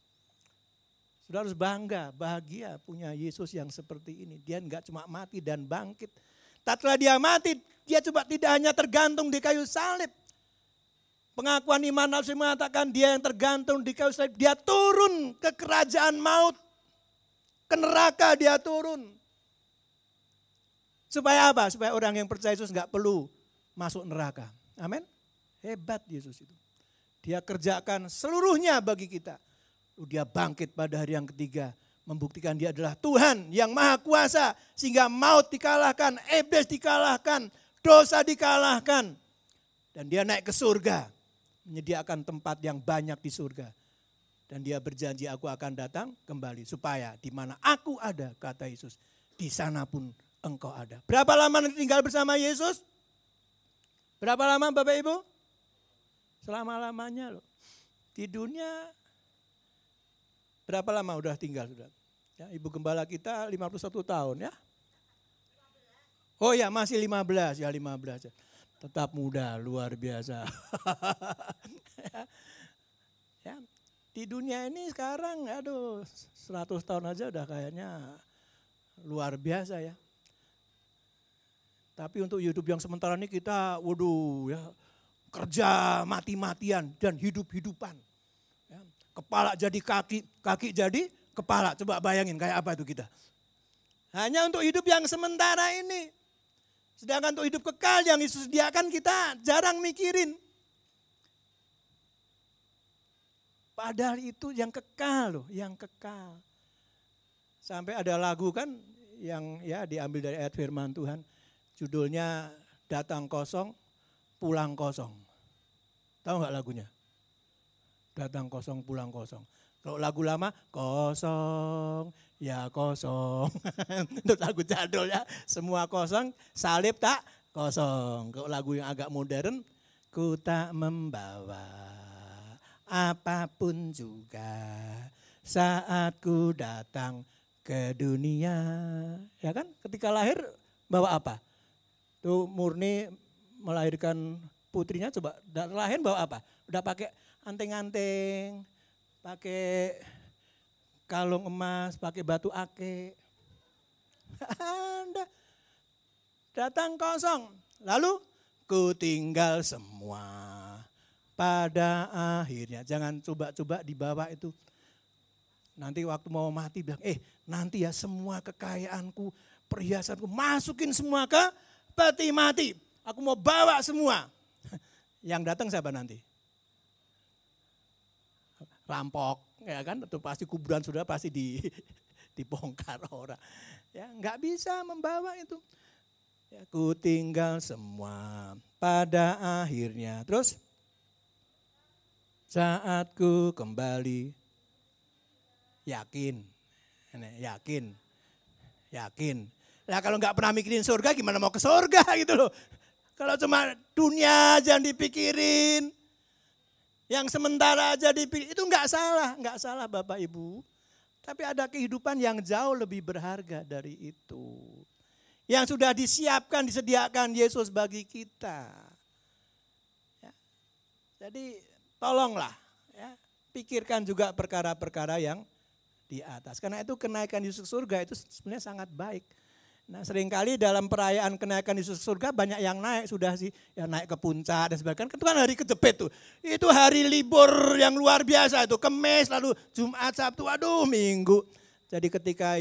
Saudara harus bangga, bahagia punya Yesus yang seperti ini. Dia enggak cuma mati dan bangkit. Setelah dia mati, dia coba tidak hanya tergantung di kayu salib. Pengakuan iman nafsu mengatakan dia yang tergantung di kayu salib. Dia turun ke kerajaan maut. Ke neraka dia turun. Supaya apa? Supaya orang yang percaya Yesus enggak perlu masuk neraka. Amin. Hebat Yesus itu. Dia kerjakan seluruhnya bagi kita. Lalu dia bangkit pada hari yang ketiga. Membuktikan dia adalah Tuhan yang maha kuasa. Sehingga maut dikalahkan, iblis dikalahkan, dosa dikalahkan. Dan dia naik ke surga. Menyediakan tempat yang banyak di surga. Dan dia berjanji aku akan datang kembali. Supaya di mana aku ada, kata Yesus. Di sana pun engkau ada. Berapa lama tinggal bersama Yesus? Berapa lama Bapak Ibu? Selama-lamanya loh. Di dunia berapa lama udah tinggal sudah? Ya, Ibu Gembala kita 51 tahun ya. Oh ya masih 15 ya 15 ya. Tetap muda luar biasa. Ya, di dunia ini sekarang aduh 100 tahun aja udah kayaknya luar biasa ya. Tapi untuk hidup yang sementara ini kita waduh ya. Kerja mati-matian dan hidup-hidupan. Ya, kepala jadi kaki, kaki jadi kepala. Coba bayangin kayak apa itu kita. Hanya untuk hidup yang sementara ini. Sedangkan untuk hidup kekal yang Yesus sediakan kita jarang mikirin. Padahal itu yang kekal loh, yang kekal. Sampai ada lagu kan yang ya diambil dari ayat firman Tuhan. Judulnya Datang Kosong, Pulang Kosong. Tahu nggak lagunya? Datang kosong, pulang kosong. Kalau lagu lama, kosong, ya kosong. Untuk lagu jadul ya, semua kosong, salib tak kosong. Kalau lagu yang agak modern, ku tak membawa apapun juga saat ku datang ke dunia. Ya kan, ketika lahir bawa apa? Tuh murni melahirkan putrinya coba lahir bawa apa? Udah pakai anteng-anteng, pakai kalung emas, pakai batu ake. Anda datang kosong. Lalu ku tinggal semua pada akhirnya. Jangan coba-coba dibawa itu. Nanti waktu mau mati bilang, nanti ya semua kekayaanku, perhiasanku masukin semua ke peti mati. Aku mau bawa semua. Yang datang siapa nanti? Rampok, ya kan? Itu pasti kuburan sudah pasti dibongkar orang. Ya, nggak bisa membawa itu. Ya, ku tinggal semua pada akhirnya. Terus saat ku kembali, yakin. Nah kalau nggak pernah mikirin surga, gimana mau ke surga gitu loh. Kalau cuma dunia aja yang dipikirin, yang sementara aja dipikirin, itu nggak salah Bapak Ibu. Tapi ada kehidupan yang jauh lebih berharga dari itu. Yang sudah disiapkan, disediakan Yesus bagi kita. Ya. Jadi tolonglah, ya, pikirkan juga perkara-perkara yang di atas. Karena itu kenaikan Yesus ke surga itu sebenarnya sangat baik. Nah seringkali dalam perayaan kenaikan Yesus ke surga banyak yang naik sudah sih. Ya naik ke puncak dan sebagainya. Itu kan hari kejepit tuh. Itu hari libur yang luar biasa itu. Kamis lalu Jumat, Sabtu, aduh Minggu. Jadi ketika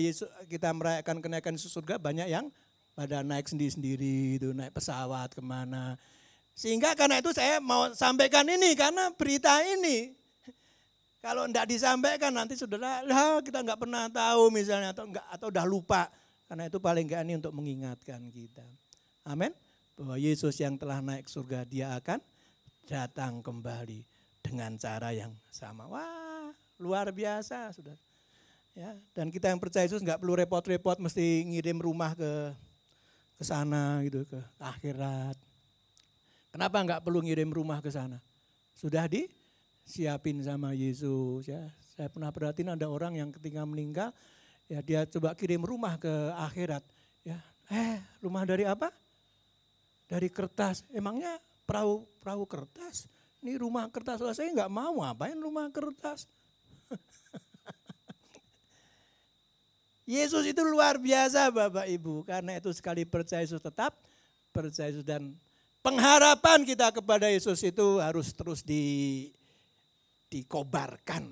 kita merayakan kenaikan Yesus surga banyak yang pada naik sendiri-sendiri itu. Naik pesawat kemana. Sehingga karena itu saya mau sampaikan ini karena berita ini. Kalau enggak disampaikan nanti saudara, kita enggak pernah tahu misalnya atau udah lupa. Karena itu paling enggak ini untuk mengingatkan kita. Amin. Bahwa Yesus yang telah naik ke surga dia akan datang kembali dengan cara yang sama. Wah luar biasa saudara. Ya, dan kita yang percaya Yesus nggak perlu repot-repot mesti ngirim rumah ke sana gitu, ke akhirat. Kenapa nggak perlu ngirim rumah ke sana? Sudah disiapin sama Yesus ya. Saya pernah perhatiin ada orang yang ketika meninggal ya dia coba kirim rumah ke akhirat ya. Rumah dari apa? Dari kertas. Emangnya perahu kertas? Ini rumah kertas. Saya nggak mau, ngapain rumah kertas? Yesus itu luar biasa Bapak Ibu. Karena itu sekali percaya Yesus tetap percaya Yesus, dan pengharapan kita kepada Yesus itu harus terus dikobarkan.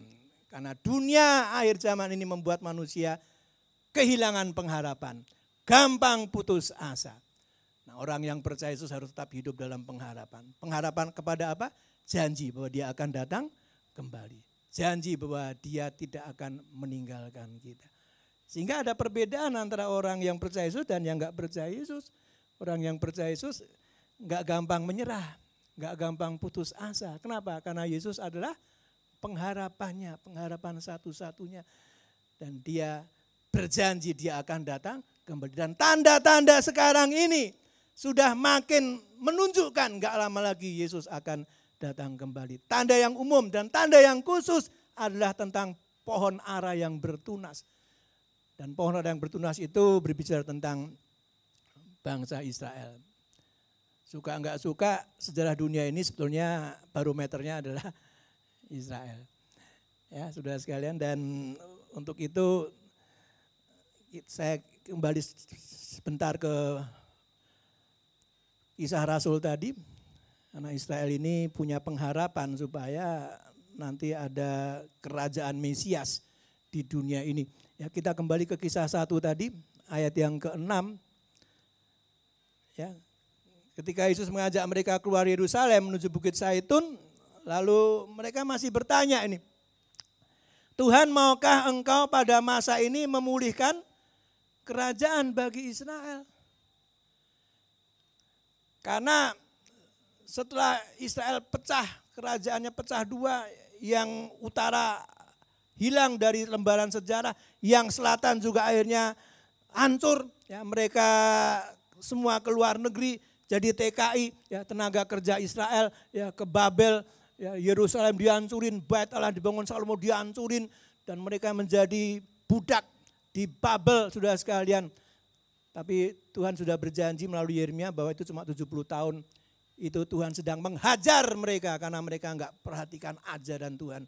Karena dunia akhir zaman ini membuat manusia kehilangan pengharapan. Gampang putus asa. Nah, orang yang percaya Yesus harus tetap hidup dalam pengharapan. Pengharapan kepada apa? Janji bahwa dia akan datang kembali. Janji bahwa dia tidak akan meninggalkan kita. Sehingga ada perbedaan antara orang yang percaya Yesus dan yang enggak percaya Yesus. Orang yang percaya Yesus enggak gampang menyerah, enggak gampang putus asa. Kenapa? Karena Yesus adalah pengharapannya, pengharapan satu-satunya. Dan dia berjanji dia akan datang kembali. Dan tanda-tanda sekarang ini sudah makin menunjukkan enggak lama lagi Yesus akan datang kembali. Tanda yang umum dan tanda yang khusus adalah tentang pohon ara yang bertunas. Dan pohon ara yang bertunas itu berbicara tentang bangsa Israel. Suka enggak suka, sejarah dunia ini sebetulnya barometernya adalah Israel. Ya, saudara sekalian, dan untuk itu saya kembali sebentar ke Kisah Rasul tadi. Karena Israel ini punya pengharapan supaya nanti ada kerajaan Mesias di dunia ini. Ya, kita kembali ke Kisah 1 tadi, ayat yang ke-6. Ya, ketika Yesus mengajak mereka keluar Yerusalem menuju Bukit Zaitun, lalu mereka masih bertanya ini, Tuhan, maukah engkau pada masa ini memulihkan kerajaan bagi Israel? Karena setelah Israel pecah, kerajaannya pecah dua, yang utara hilang dari lembaran sejarah, yang selatan juga akhirnya hancur. Ya, mereka semua keluar negeri jadi TKI, ya, tenaga kerja Israel ya ke Babel, ya, Yerusalem dihancurin, Bait Allah dibangun Salomo dihancurin, dan mereka menjadi budak di Babel, sudah sekalian. Tapi Tuhan sudah berjanji melalui Yeremia bahwa itu cuma 70 tahun. Itu Tuhan sedang menghajar mereka karena mereka enggak perhatikan ajaran Tuhan.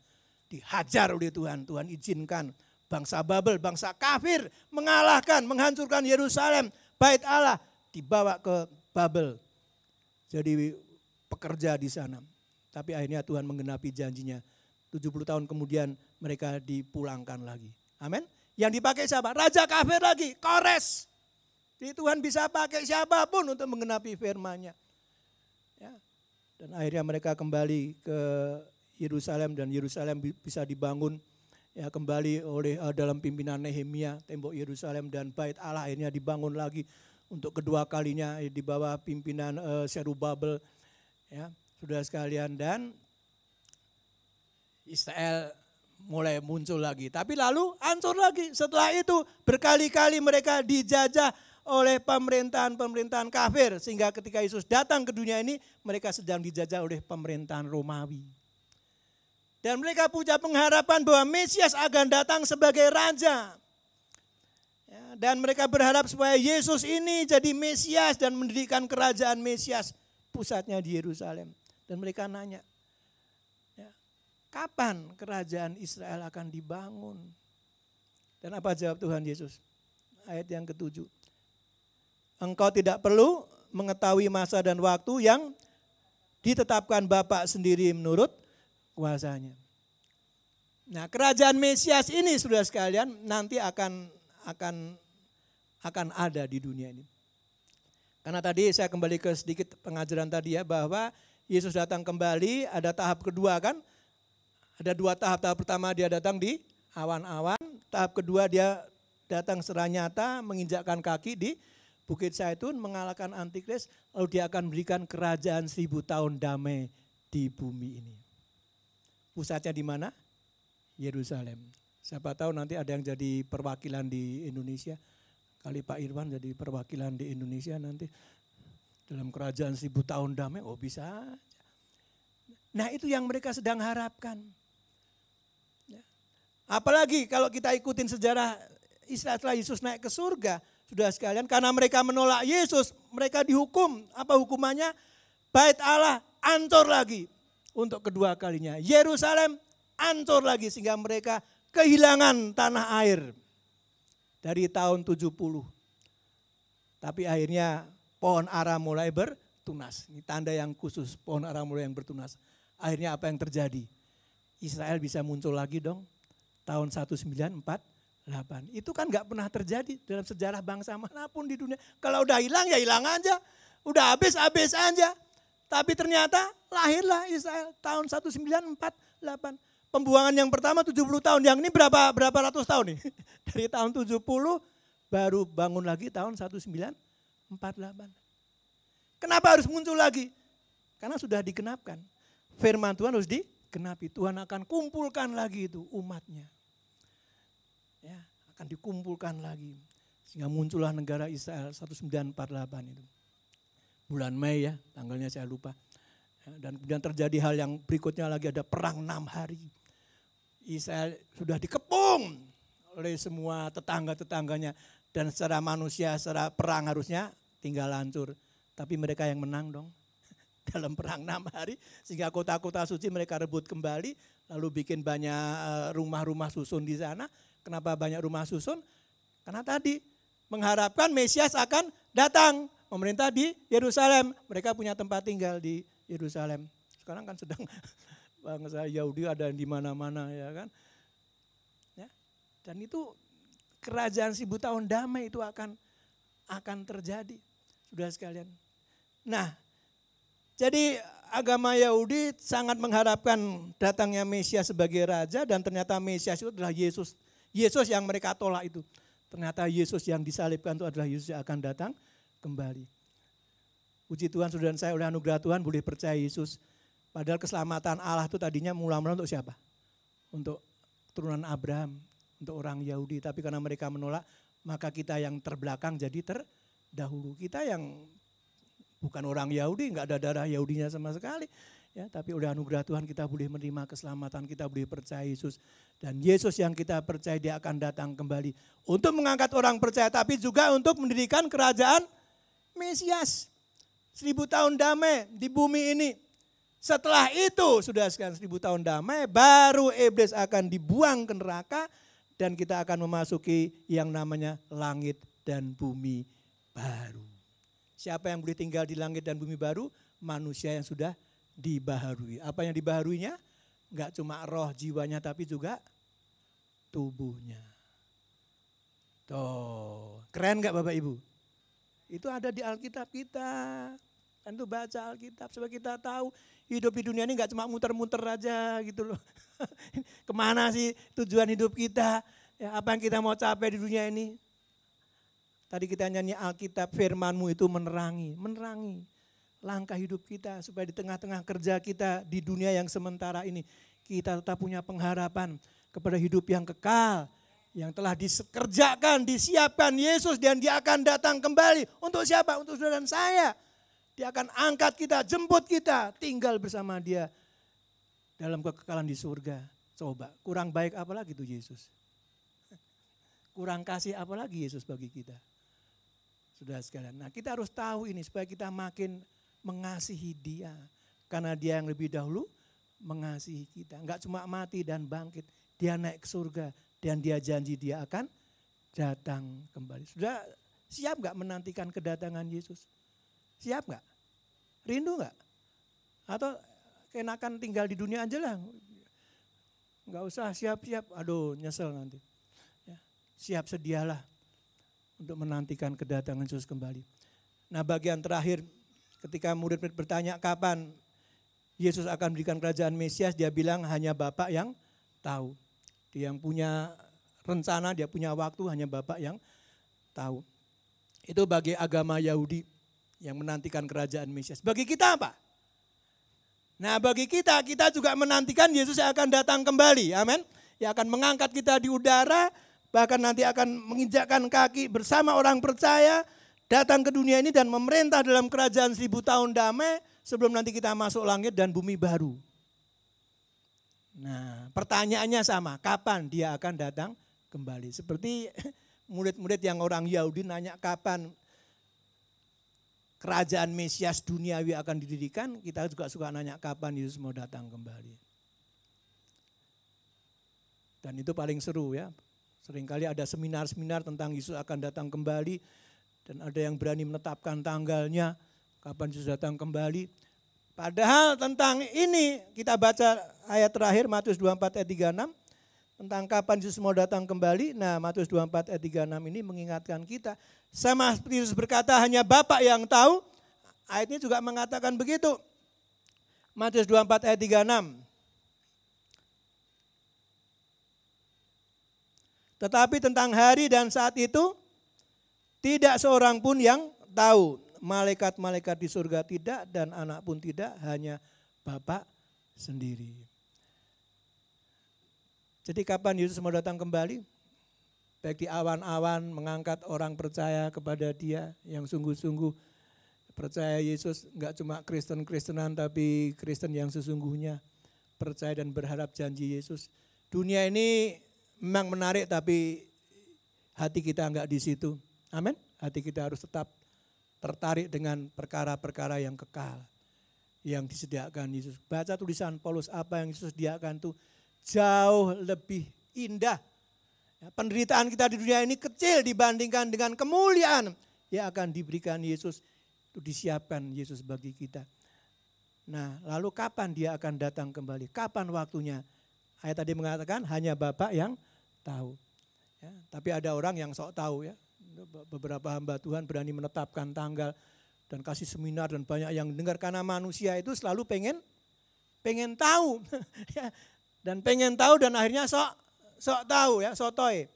Dihajar oleh Tuhan. Tuhan izinkan bangsa Babel, bangsa kafir mengalahkan, menghancurkan Yerusalem, Bait Allah, dibawa ke Babel. Jadi pekerja di sana. Tapi akhirnya Tuhan menggenapi janjinya. 70 tahun kemudian mereka dipulangkan lagi. Amin. Yang dipakai siapa? Raja kafir lagi, Kores. Jadi Tuhan bisa pakai siapapun untuk menggenapi firman-Nya. Ya. Dan akhirnya mereka kembali ke Yerusalem, dan Yerusalem bisa dibangun ya kembali oleh dalam pimpinan Nehemia. Tembok Yerusalem dan Bait Allah akhirnya dibangun lagi untuk kedua kalinya di bawah pimpinan Zerubabel. Ya, saudara sekalian, dan Israel mulai muncul lagi. Tapi lalu hancur lagi. Setelah itu berkali-kali mereka dijajah oleh pemerintahan-pemerintahan kafir. Sehingga ketika Yesus datang ke dunia ini, mereka sedang dijajah oleh pemerintahan Romawi. Dan mereka punya pengharapan bahwa Mesias akan datang sebagai raja. Ya, dan mereka berharap supaya Yesus ini jadi Mesias dan mendirikan kerajaan Mesias. Pusatnya di Yerusalem. Dan mereka nanya, ya, kapan kerajaan Israel akan dibangun? Dan apa jawab Tuhan Yesus? Ayat yang ke-7. Engkau tidak perlu mengetahui masa dan waktu yang ditetapkan Bapa sendiri menurut kuasanya. Nah, kerajaan Mesias ini saudara sekalian nanti akan ada di dunia ini. Karena tadi saya kembali ke sedikit pengajaran tadi ya, bahwa Yesus datang kembali, ada tahap kedua kan. Ada dua tahap. Tahap pertama dia datang di awan-awan. Tahap kedua dia datang secara nyata menginjakkan kaki di Bukit Zaitun, mengalahkan Antikris, lalu dia akan berikan kerajaan 1000 tahun damai di bumi ini. Pusatnya di mana? Yerusalem. Siapa tahu nanti ada yang jadi perwakilan di Indonesia. Kali Pak Irwan jadi perwakilan di Indonesia nanti. Dalam kerajaan 1000 tahun damai, oh bisa aja. Nah itu yang mereka sedang harapkan. Apalagi kalau kita ikutin sejarah Israel setelah Yesus naik ke surga. Sudah sekalian, karena mereka menolak Yesus, mereka dihukum. Apa hukumannya? Bait Allah hancur lagi untuk kedua kalinya. Yerusalem hancur lagi sehingga mereka kehilangan tanah air dari tahun 70. Tapi akhirnya pohon ara mulai bertunas. Ini tanda yang khusus, pohon ara mulai yang bertunas. Akhirnya apa yang terjadi? Israel bisa muncul lagi dong tahun 1948. Itu kan gak pernah terjadi dalam sejarah bangsa manapun di dunia. Kalau udah hilang ya hilang aja. Udah habis aja. Tapi ternyata lahirlah Israel tahun 1948. Pembuangan yang pertama 70 tahun, yang ini berapa ratus tahun nih? Dari tahun 70 baru bangun lagi tahun 1948. Kenapa harus muncul lagi? Karena sudah digenapkan. Firman Tuhan harus digenapi. Tuhan akan kumpulkan lagi itu umatnya. Ya, akan dikumpulkan lagi. Sehingga muncullah negara Israel 1948 itu. Bulan Mei ya, tanggalnya saya lupa. Dan kemudian terjadi hal yang berikutnya lagi, ada perang 6 hari. Israel sudah dikepung oleh semua tetangga-tetangganya. Dan secara manusia, secara perang harusnya tinggal hancur. Tapi mereka yang menang dong. Dalam perang 6 hari. Sehingga kota-kota suci mereka rebut kembali. Lalu bikin banyak rumah-rumah susun di sana. Kenapa banyak rumah susun? Karena tadi mengharapkan Mesias akan datang. Memerintah di Yerusalem. Mereka punya tempat tinggal di Yerusalem. Sekarang kan sedang bangsa Yahudi ada di mana-mana ya kan. Ya. Dan itu kerajaan 1000 tahun damai itu akan terjadi. Sudah sekalian. Nah, jadi agama Yahudi sangat mengharapkan datangnya Mesias sebagai raja dan ternyata Mesias itu adalah Yesus. Yesus yang mereka tolak itu. Ternyata Yesus yang disalibkan itu adalah Yesus yang akan datang kembali. Puji Tuhan, saudara saya, oleh anugerah Tuhan boleh percaya Yesus. Padahal keselamatan Allah itu tadinya mula-mula untuk siapa? Untuk keturunan Abraham, untuk orang Yahudi. Tapi karena mereka menolak, maka kita yang terbelakang jadi terdahulu. Kita yang bukan orang Yahudi, enggak ada darah Yahudinya sama sekali. Ya, tapi oleh anugerah Tuhan kita boleh menerima keselamatan, kita boleh percaya Yesus. Dan Yesus yang kita percaya dia akan datang kembali. Untuk mengangkat orang percaya, tapi juga untuk mendirikan kerajaan Mesias. 1000 tahun damai di bumi ini. Setelah itu, sudah sekian 1000 tahun damai, baru iblis akan dibuang ke neraka. Dan kita akan memasuki yang namanya langit dan bumi baru. Siapa yang boleh tinggal di langit dan bumi baru? Manusia yang sudah dibaharui. Apa yang dibaharuinya? Enggak cuma roh jiwanya tapi juga tubuhnya. Tuh, keren enggak Bapak Ibu? Itu ada di Alkitab kita. Dan itu baca Alkitab supaya kita tahu hidup di dunia ini enggak cuma muter-muter aja gitu loh. Kemana sih tujuan hidup kita? Ya, apa yang kita mau capai di dunia ini? Tadi kita nyanyi Alkitab, firman-Mu itu menerangi langkah hidup kita supaya di tengah-tengah kerja kita di dunia yang sementara ini kita tetap punya pengharapan kepada hidup yang kekal yang telah dikerjakan, disiapkan Yesus dan dia akan datang kembali. Untuk siapa? Untuk saudara dan saya. Dia akan angkat kita, jemput kita, tinggal bersama dia dalam kekekalan di surga. Coba, kurang baik apa lagi itu Yesus? Kurang kasih apa lagi Yesus bagi kita? Sudah sekalian. Nah, kita harus tahu ini supaya kita makin mengasihi dia. Karena dia yang lebih dahulu mengasihi kita. Enggak cuma mati dan bangkit. Dia naik ke surga dan dia janji dia akan datang kembali. Sudah siap enggak menantikan kedatangan Yesus? Siap enggak? Rindu enggak? Atau kenakan tinggal di dunia aja lah. Enggak usah siap-siap. Aduh nyesel nanti. Ya, siap sedialah untuk menantikan kedatangan Yesus kembali. Nah, bagian terakhir ketika murid-murid bertanya kapan Yesus akan memberikan kerajaan Mesias, dia bilang hanya Bapa yang tahu. Dia yang punya rencana, dia punya waktu, hanya Bapa yang tahu. Itu bagi agama Yahudi yang menantikan kerajaan Mesias. Bagi kita apa? Nah, bagi kita juga menantikan Yesus yang akan datang kembali. Amin. yang akan mengangkat kita di udara, bahkan nanti akan menginjakkan kaki bersama orang percaya, datang ke dunia ini dan memerintah dalam kerajaan 1000 tahun damai, sebelum nanti kita masuk langit dan bumi baru. Nah, pertanyaannya sama, kapan dia akan datang kembali? Seperti murid-murid yang orang Yahudi nanya kapan kerajaan Mesias duniawi akan didirikan, kita juga suka nanya kapan Yesus mau datang kembali. Dan itu paling seru ya. Seringkali ada seminar-seminar tentang Yesus akan datang kembali, dan ada yang berani menetapkan tanggalnya, kapan Yesus datang kembali. Padahal tentang ini kita baca ayat terakhir Matius 24 ayat 36, tentang kapan Yesus mau datang kembali. Nah, Matius 24 ayat 36 ini mengingatkan kita. Sama seperti Yesus berkata hanya Bapa yang tahu. Ayat ini juga mengatakan begitu. Matius 24 ayat 36. Tetapi tentang hari dan saat itu tidak seorang pun yang tahu. Malaikat-malaikat di surga tidak dan anak pun tidak, hanya Bapa sendiri. Jadi kapan Yesus mau datang kembali? Baik di awan-awan mengangkat orang percaya kepada Dia yang sungguh-sungguh percaya Yesus, enggak cuma Kristen-Kristenan tapi Kristen yang sesungguhnya percaya dan berharap janji Yesus. Dunia ini memang menarik tapi hati kita enggak di situ. Amin. Hati kita harus tetap tertarik dengan perkara-perkara yang kekal yang disediakan Yesus. Baca tulisan Paulus, apa yang Yesus sediakan itu jauh lebih indah. Penderitaan kita di dunia ini kecil dibandingkan dengan kemuliaan yang akan diberikan Yesus. Itu disiapkan Yesus bagi kita. Nah, lalu kapan dia akan datang kembali? Kapan waktunya? Ayat tadi mengatakan hanya Bapa yang tahu. Ya, tapi ada orang yang sok tahu ya. Beberapa hamba Tuhan berani menetapkan tanggal dan kasih seminar dan banyak yang dengar, karena manusia itu selalu pengen tahu. Dan pengen tahu dan akhirnya sok tahu ya, sotoy.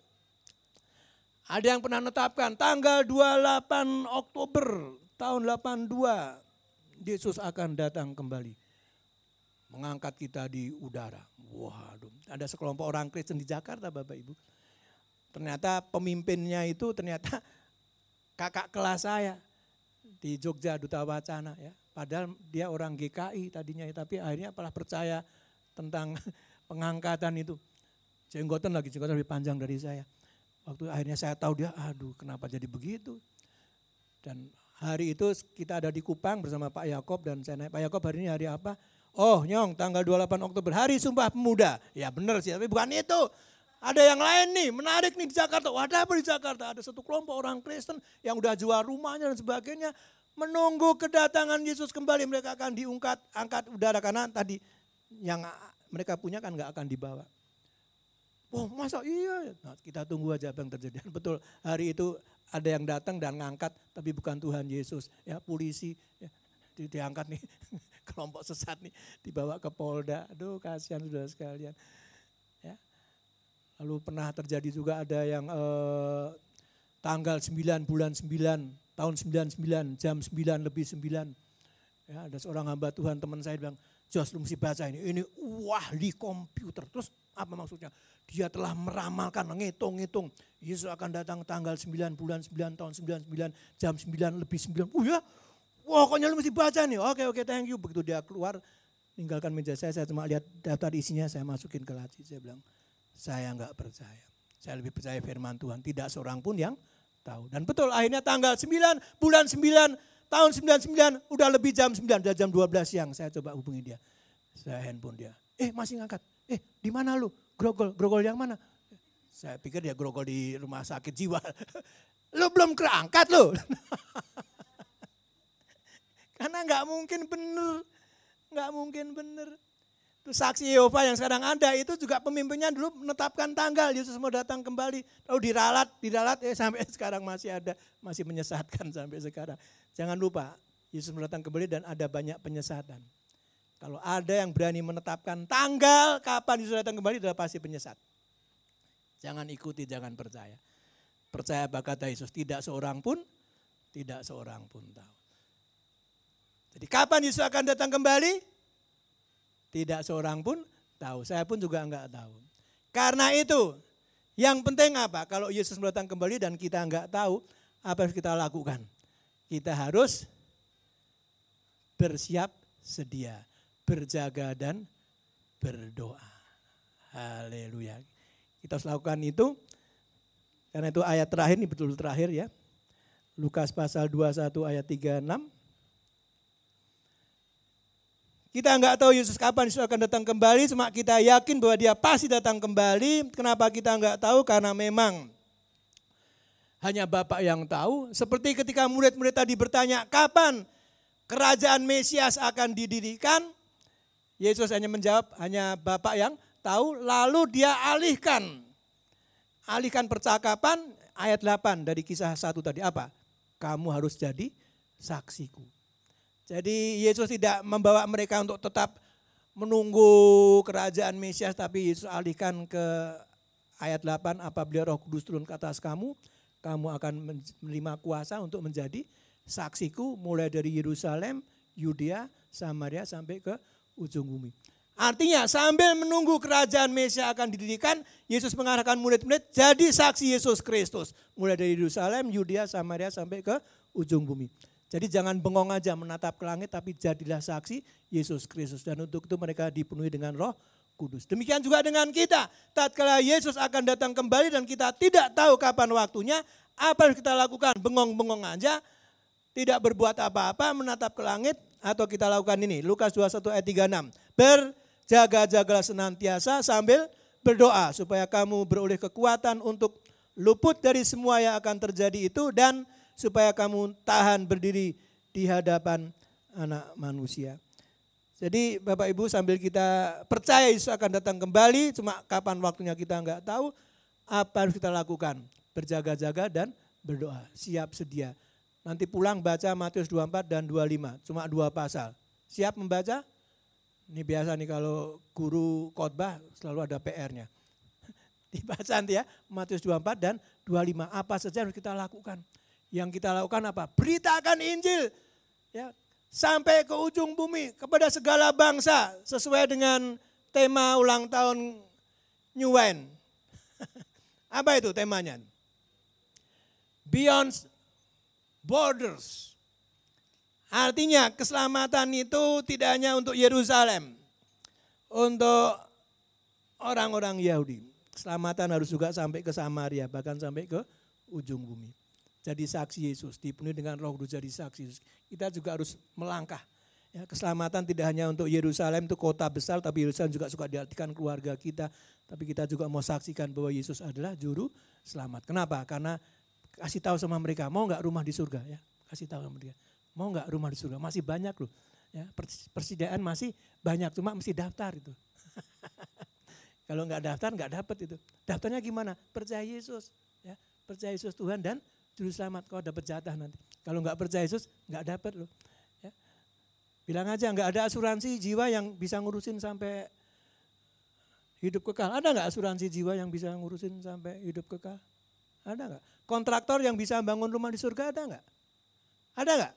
Ada yang pernah menetapkan tanggal 28 Oktober tahun 82 Yesus akan datang kembali. Mengangkat kita di udara. Waduh, ada sekelompok orang Kristen di Jakarta Bapak Ibu. Ternyata pemimpinnya itu ternyata kakak kelas saya di Jogja Duta Wacana ya. Padahal dia orang GKI tadinya, tapi akhirnya malah percaya tentang pengangkatan itu. Jenggotan lebih panjang dari saya. Waktu akhirnya saya tahu dia, aduh kenapa jadi begitu. Dan hari itu kita ada di Kupang bersama Pak Yakob dan saya naik. Pak Yakob hari ini hari apa? Oh Nyong, tanggal 28 Oktober, hari Sumpah Pemuda. Ya benar sih, tapi bukan itu. Ada yang lain nih, menarik nih di Jakarta. Ada apa di Jakarta? Ada satu kelompok orang Kristen yang udah jual rumahnya dan sebagainya. Menunggu kedatangan Yesus kembali, mereka akan angkat udara karena tadi yang mereka punya kan gak akan dibawa. Oh masa iya? Nah, kita tunggu aja apa yang terjadi. Betul, hari itu ada yang datang dan ngangkat, tapi bukan Tuhan Yesus. Ya polisi ya, diangkat nih, kelompok sesat nih, dibawa ke Polda. Aduh kasihan saudara sekalian. Ya. Lalu pernah terjadi juga ada yang tanggal 9 bulan 9 tahun 99 jam 9 lebih 9. Ya, ada seorang hamba Tuhan teman saya bilang, Jos lu mesti baca ini wahli komputer. Terus apa maksudnya? Dia telah meramalkan, ngitung-ngitung. Yesus akan datang tanggal 9 bulan 9 tahun 99 jam 9 lebih 9. Oh ya, wah pokoknya lu mesti baca nih. Oke, thank you. Begitu dia keluar, tinggalkan meja saya cuma lihat daftar isinya, saya masukin ke laci. Saya bilang, saya enggak percaya. Saya lebih percaya firman Tuhan. Tidak seorang pun yang tahu. Dan betul akhirnya tanggal 9 bulan 9 tahun 99 udah lebih jam 9, udah jam 12 siang. Saya coba hubungi dia. Saya handphone dia. Masih ngangkat. Di mana lu? Grogol yang mana? Saya pikir dia grogol di rumah sakit jiwa. Lu belum keangkat lu. Karena nggak mungkin bener. Terus saksi Yehova yang sekarang ada itu juga pemimpinnya dulu menetapkan tanggal Yesus mau datang kembali. Lalu diralat sampai sekarang masih ada, masih menyesatkan sampai sekarang. Jangan lupa Yesus mau datang kembali dan ada banyak penyesatan. Kalau ada yang berani menetapkan tanggal kapan Yesus datang kembali, sudah pasti penyesat. Jangan ikuti, jangan percaya. Percaya apa kata Yesus, tidak seorang pun tahu. Jadi kapan Yesus akan datang kembali? Tidak seorang pun tahu. Saya pun juga enggak tahu. Karena itu, yang penting apa? Kalau Yesus datang kembali dan kita enggak tahu, apa yang kita lakukan? Kita harus bersiap sedia, berjaga dan berdoa. Haleluya. Kita harus lakukan itu. Karena itu ayat terakhir, ini betul terakhir ya. Lukas pasal 21 ayat 36. Kita enggak tahu Yesus kapan Yesus akan datang kembali, cuma kita yakin bahwa dia pasti datang kembali. Kenapa kita enggak tahu? Karena memang hanya Bapa yang tahu. Seperti ketika murid-murid tadi bertanya, kapan kerajaan Mesias akan didirikan? Yesus hanya menjawab, hanya Bapa yang tahu. Lalu dia alihkan percakapan ayat 8 dari kisah 1 tadi. Apa? Kamu harus jadi saksiku. Jadi Yesus tidak membawa mereka untuk tetap menunggu kerajaan Mesias, tapi Yesus alihkan ke ayat 8, apabila Roh Kudus turun ke atas kamu, kamu akan menerima kuasa untuk menjadi saksiku mulai dari Yerusalem, Yudea, Samaria sampai ke ujung bumi. Artinya sambil menunggu kerajaan Mesias akan didirikan, Yesus mengarahkan murid-murid jadi saksi Yesus Kristus. Mulai dari Yerusalem, Yudea, Samaria sampai ke ujung bumi. Jadi jangan bengong aja menatap ke langit, tapi jadilah saksi Yesus Kristus. Dan untuk itu mereka dipenuhi dengan Roh Kudus. Demikian juga dengan kita. Tatkala Yesus akan datang kembali dan kita tidak tahu kapan waktunya, apa yang kita lakukan? Bengong-bengong aja, tidak berbuat apa-apa, menatap ke langit, atau kita lakukan ini. Lukas 21 ayat 36. Berjaga-jagalah senantiasa sambil berdoa, supaya kamu beroleh kekuatan untuk luput dari semua yang akan terjadi itu, dan supaya kamu tahan berdiri di hadapan Anak Manusia. Jadi Bapak Ibu, sambil kita percaya Yesus akan datang kembali, cuma kapan waktunya kita enggak tahu, apa harus kita lakukan? Berjaga-jaga dan berdoa, siap sedia. Nanti pulang baca Matius 24 dan 25, cuma 2 pasal. Siap membaca? Ini biasa nih kalau guru khotbah selalu ada PR-nya. Dibaca nanti ya, Matius 24 dan 25, apa saja harus kita lakukan. Yang kita lakukan apa? Beritakan Injil ya, sampai ke ujung bumi, kepada segala bangsa, sesuai dengan tema ulang tahun New Wine. Apa itu temanya? Beyond Borders. Artinya keselamatan itu tidak hanya untuk Yerusalem, untuk orang-orang Yahudi. Keselamatan harus juga sampai ke Samaria, bahkan sampai ke ujung bumi. Jadi saksi Yesus, dipenuhi dengan Roh Kudus jadi saksi Yesus. Kita juga harus melangkah. Ya, keselamatan tidak hanya untuk Yerusalem, itu kota besar, tapi Yerusalem juga suka diartikan keluarga kita. Tapi kita juga mau saksikan bahwa Yesus adalah juru selamat. Kenapa? Karena kasih tahu sama mereka, mau nggak rumah di surga? Ya, kasih tahu sama dia, mau nggak rumah di surga? Masih banyak loh. Ya, persediaan masih banyak, cuma mesti daftar itu. Kalau nggak daftar nggak dapat itu. Daftarnya gimana? Percaya Yesus, ya, percaya Yesus Tuhan dan Juru Selamat, kau dapat jatah nanti. Kalau nggak percaya Yesus, nggak dapat loh. Ya. Bilang aja nggak ada asuransi jiwa yang bisa ngurusin sampai hidup kekal. Ada nggak asuransi jiwa yang bisa ngurusin sampai hidup kekal? Ada nggak? Kontraktor yang bisa bangun rumah di surga ada nggak? Ada nggak?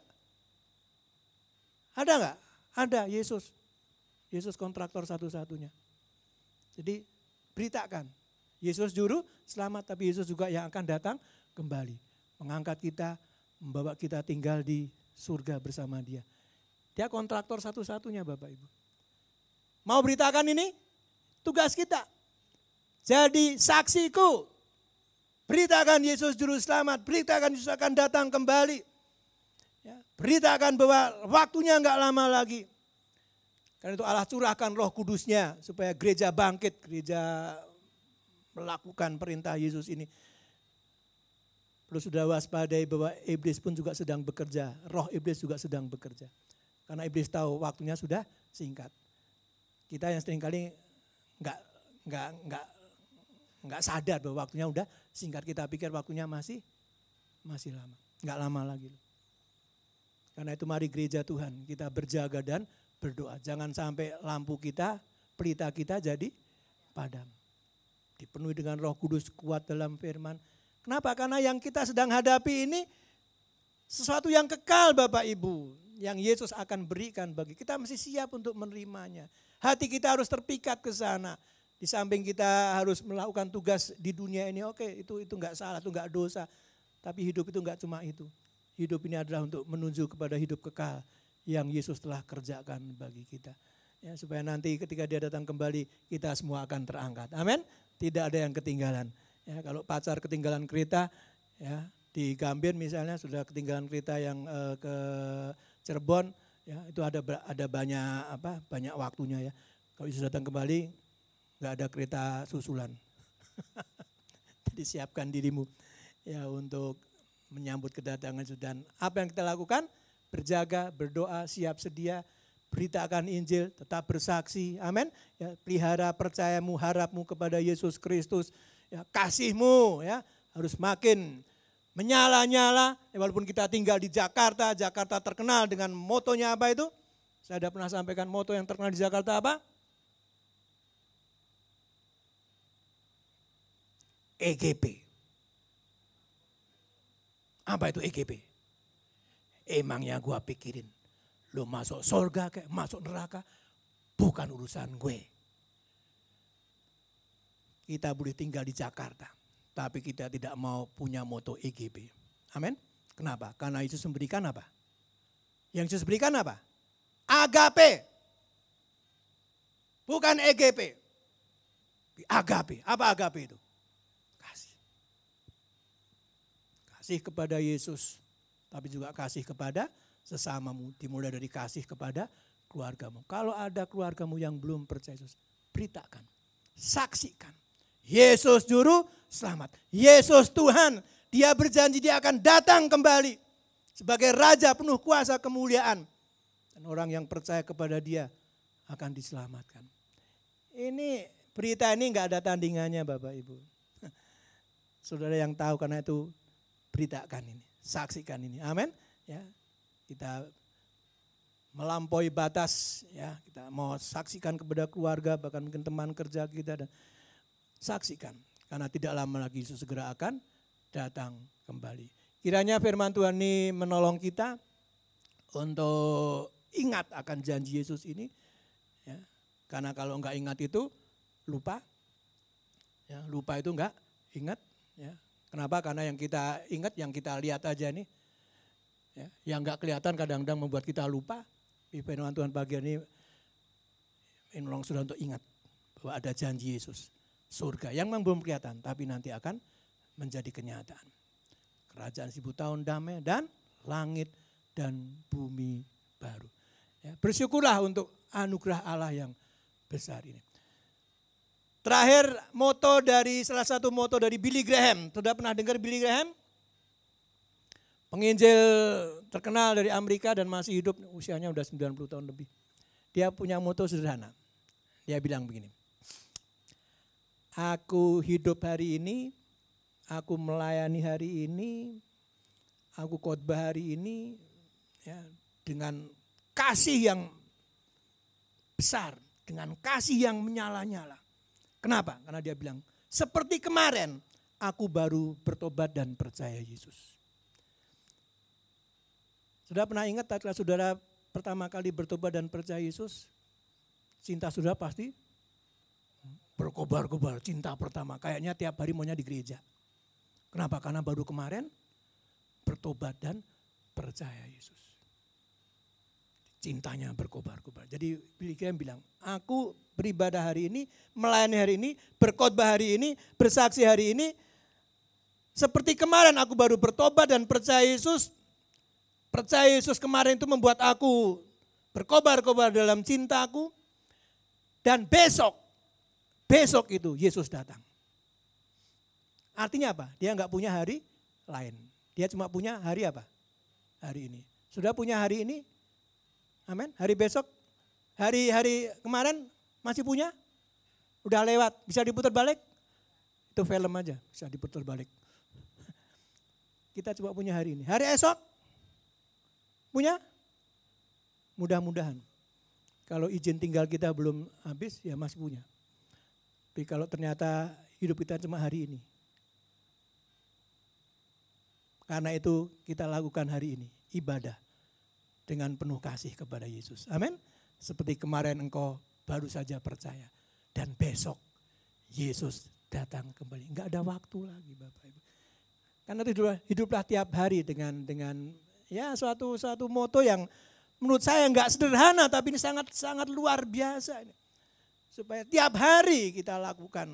Ada nggak? Ada, Yesus. Yesus kontraktor satu-satunya. Jadi beritakan, Yesus juru selamat, tapi Yesus juga yang akan datang kembali. Mengangkat kita, membawa kita tinggal di surga bersama dia. Dia kontraktor satu-satunya Bapak Ibu. Mau beritakan ini? Tugas kita. Jadi saksiku. Beritakan Yesus juru selamat. Beritakan Yesus akan datang kembali. Ya, beritakan bahwa waktunya enggak lama lagi. Karena itu Allah curahkan Roh Kudusnya supaya gereja bangkit. Gereja melakukan perintah Yesus ini. Perlu sudah waspadai bahwa iblis pun juga sedang bekerja. Roh iblis juga sedang bekerja. Karena iblis tahu waktunya sudah singkat. Kita yang seringkali nggak sadar bahwa waktunya udah singkat. Kita pikir waktunya masih lama. Nggak lama lagi. Karena itu mari gereja Tuhan kita berjaga dan berdoa. Jangan sampai lampu kita, pelita kita jadi padam. Dipenuhi dengan Roh Kudus, kuat dalam firman. Kenapa? Karena yang kita sedang hadapi ini sesuatu yang kekal Bapak Ibu. Yang Yesus akan berikan bagi kita, mesti siap untuk menerimanya. Hati kita harus terpikat ke sana. Di samping kita harus melakukan tugas di dunia ini, oke, itu enggak salah, itu enggak dosa. Tapi hidup itu enggak cuma itu. Hidup ini adalah untuk menuju kepada hidup kekal yang Yesus telah kerjakan bagi kita. Ya, supaya nanti ketika dia datang kembali, kita semua akan terangkat. Amin. Tidak ada yang ketinggalan. Ya, kalau pacar ketinggalan kereta, ya di Gambir misalnya sudah ketinggalan kereta yang ke Cirebon, ya itu ada banyak waktunya ya. Kalau Yesus datang kembali, nggak ada kereta susulan. Jadi siapkan dirimu ya untuk menyambut kedatangan Yesus. Dan apa yang kita lakukan? Berjaga, berdoa, siap sedia, beritakan Injil, tetap bersaksi. Amin. Ya, pelihara percayamu, harapmu kepada Yesus Kristus. Ya, kasihmu ya harus makin menyala-nyala. Ya, walaupun kita tinggal di Jakarta, Jakarta terkenal dengan motonya apa itu? Saya sudah pernah sampaikan moto yang terkenal di Jakarta apa? EGP. Apa itu EGP? Emangnya gua pikirin, lu masuk surga kayak masuk neraka, bukan urusan gue. Kita boleh tinggal di Jakarta, tapi kita tidak mau punya moto EGP. Amin. Kenapa? Karena Yesus memberikan apa? Yang Yesus berikan apa? Agape. Bukan EGP. Agape. Apa agape itu? Kasih kepada Yesus, tapi juga kasih kepada sesamamu. Dimulai dari kasih kepada keluargamu. Kalau ada keluargamu yang belum percaya Yesus, beritakan, saksikan. Yesus juru selamat. Yesus Tuhan, dia berjanji dia akan datang kembali sebagai Raja penuh kuasa kemuliaan. Dan orang yang percaya kepada dia akan diselamatkan. Ini berita ini enggak ada tandingannya Bapak Ibu. Saudara yang tahu karena itu beritakan ini, saksikan ini. Amin. Ya, kita melampaui batas ya, kita mau saksikan kepada keluarga, bahkan mungkin teman kerja kita dan saksikan karena tidak lama lagi Yesus segera akan datang kembali. Kiranya firman Tuhan ini menolong kita untuk ingat akan janji Yesus ini ya. Karena kalau enggak ingat itu lupa. Ya, lupa itu enggak ingat ya. Kenapa? Karena yang kita ingat, yang kita lihat aja nih. Ya, yang enggak kelihatan kadang-kadang membuat kita lupa. Firman Tuhan pagi ini menolong sudah untuk ingat bahwa ada janji Yesus. Surga yang memang belum kelihatan tapi nanti akan menjadi kenyataan. Kerajaan 1000 tahun damai dan langit dan bumi baru. Ya, bersyukurlah untuk anugerah Allah yang besar ini. Terakhir salah satu moto dari Billy Graham. Sudah pernah dengar Billy Graham? Penginjil terkenal dari Amerika dan masih hidup, usianya udah 90 tahun lebih. Dia punya moto sederhana. Dia bilang begini. Aku hidup hari ini, aku melayani hari ini, aku khotbah hari ini ya, dengan kasih yang besar, dengan kasih yang menyala-nyala. Kenapa? Karena dia bilang, seperti kemarin aku baru bertobat dan percaya Yesus. Sudah pernah ingat ketika saudara pertama kali bertobat dan percaya Yesus? Cinta saudara pasti berkobar-kobar, cinta pertama. Kayaknya tiap hari maunya di gereja. Kenapa? Karena baru kemarin bertobat dan percaya Yesus. Cintanya berkobar-kobar. Jadi Billy Graham bilang, aku beribadah hari ini, melayani hari ini, berkhotbah hari ini, bersaksi hari ini. Seperti kemarin aku baru bertobat dan percaya Yesus. Percaya Yesus kemarin itu membuat aku berkobar-kobar dalam cintaku. Dan besok itu Yesus datang. Artinya apa? Dia enggak punya hari lain. Dia cuma punya hari apa? Hari ini. Sudah punya hari ini? Amin. Hari besok, hari kemarin masih punya? Udah lewat, bisa diputar balik? Itu film aja, bisa diputar balik. Kita coba punya hari ini. Hari esok? Punya? Mudah-mudahan. Kalau izin tinggal kita belum habis, ya masih punya. Tapi kalau ternyata hidup kita cuma hari ini. Karena itu kita lakukan hari ini, ibadah. Dengan penuh kasih kepada Yesus. Amin. Seperti kemarin engkau baru saja percaya. Dan besok Yesus datang kembali. Enggak ada waktu lagi Bapak Ibu. Karena hiduplah tiap hari dengan ya suatu moto yang menurut saya enggak sederhana tapi ini sangat luar biasa. Supaya tiap hari kita lakukan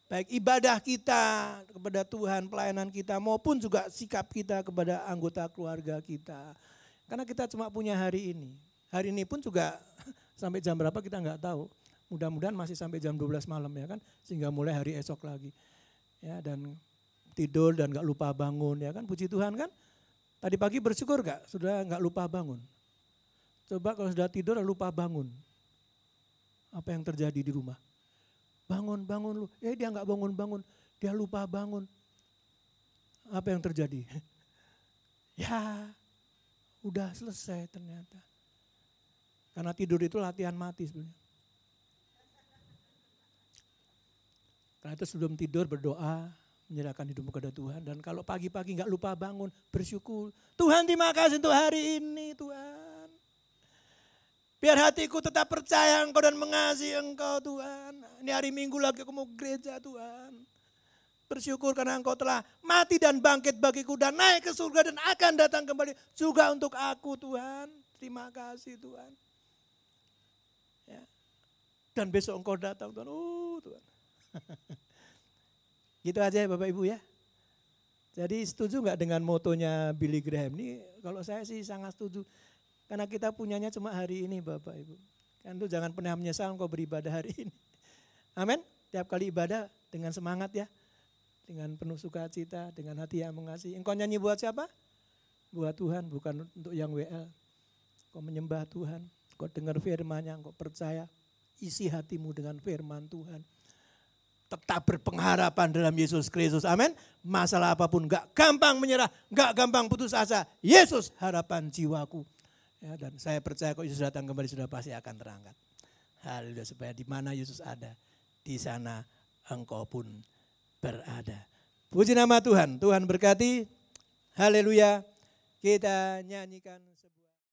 baik ibadah kita kepada Tuhan, pelayanan kita maupun juga sikap kita kepada anggota keluarga kita. Karena kita cuma punya hari ini. Hari ini pun juga sampai jam berapa kita enggak tahu. Mudah-mudahan masih sampai jam 12 malam ya kan, sehingga mulai hari esok lagi. Ya, dan tidur dan enggak lupa bangun ya kan, puji Tuhan kan. Tadi pagi bersyukur enggak? Sudah enggak lupa bangun. Coba kalau sudah tidur lupa bangun. Apa yang terjadi di rumah? Bangun lu. Dia enggak bangun-bangun, dia lupa bangun. Apa yang terjadi? Ya, udah selesai ternyata. Karena tidur itu latihan mati sebenarnya. Karena itu sebelum tidur berdoa, menyerahkan hidupmu kepada Tuhan. Dan kalau pagi-pagi enggak lupa bangun, bersyukur. Tuhan terima kasih untuk hari ini Tuhan. Biar hatiku tetap percaya Engkau dan mengasihi Engkau Tuhan. Ini hari Minggu lagi aku mau gereja Tuhan. Bersyukur karena Engkau telah mati dan bangkit bagiku dan naik ke surga dan akan datang kembali juga untuk aku Tuhan. Terima kasih Tuhan. Ya. Dan besok Engkau datang Tuhan. Tuhan. Gitu aja ya Bapak Ibu ya. Jadi setuju gak dengan motonya Billy Graham? Ini kalau saya sih sangat setuju. Karena kita punyanya cuma hari ini Bapak Ibu. Kan itu jangan pernah menyesal engkau beribadah hari ini. Amin. Tiap kali ibadah dengan semangat ya. Dengan penuh sukacita, dengan hati yang mengasihi. Engkau nyanyi buat siapa? Buat Tuhan, bukan untuk yang WL. Engkau menyembah Tuhan, engkau dengar firman-Nya, engkau percaya. Isi hatimu dengan firman Tuhan. Tetap berpengharapan dalam Yesus Kristus. Amin. Masalah apapun gak gampang menyerah, gak gampang putus asa. Yesus harapan jiwaku. Ya, dan saya percaya kalau Yesus datang kembali sudah pasti akan terangkat. Haleluya, supaya di mana Yesus ada, di sana engkau pun berada. Puji nama Tuhan, Tuhan berkati. Haleluya, kita nyanyikan sebuah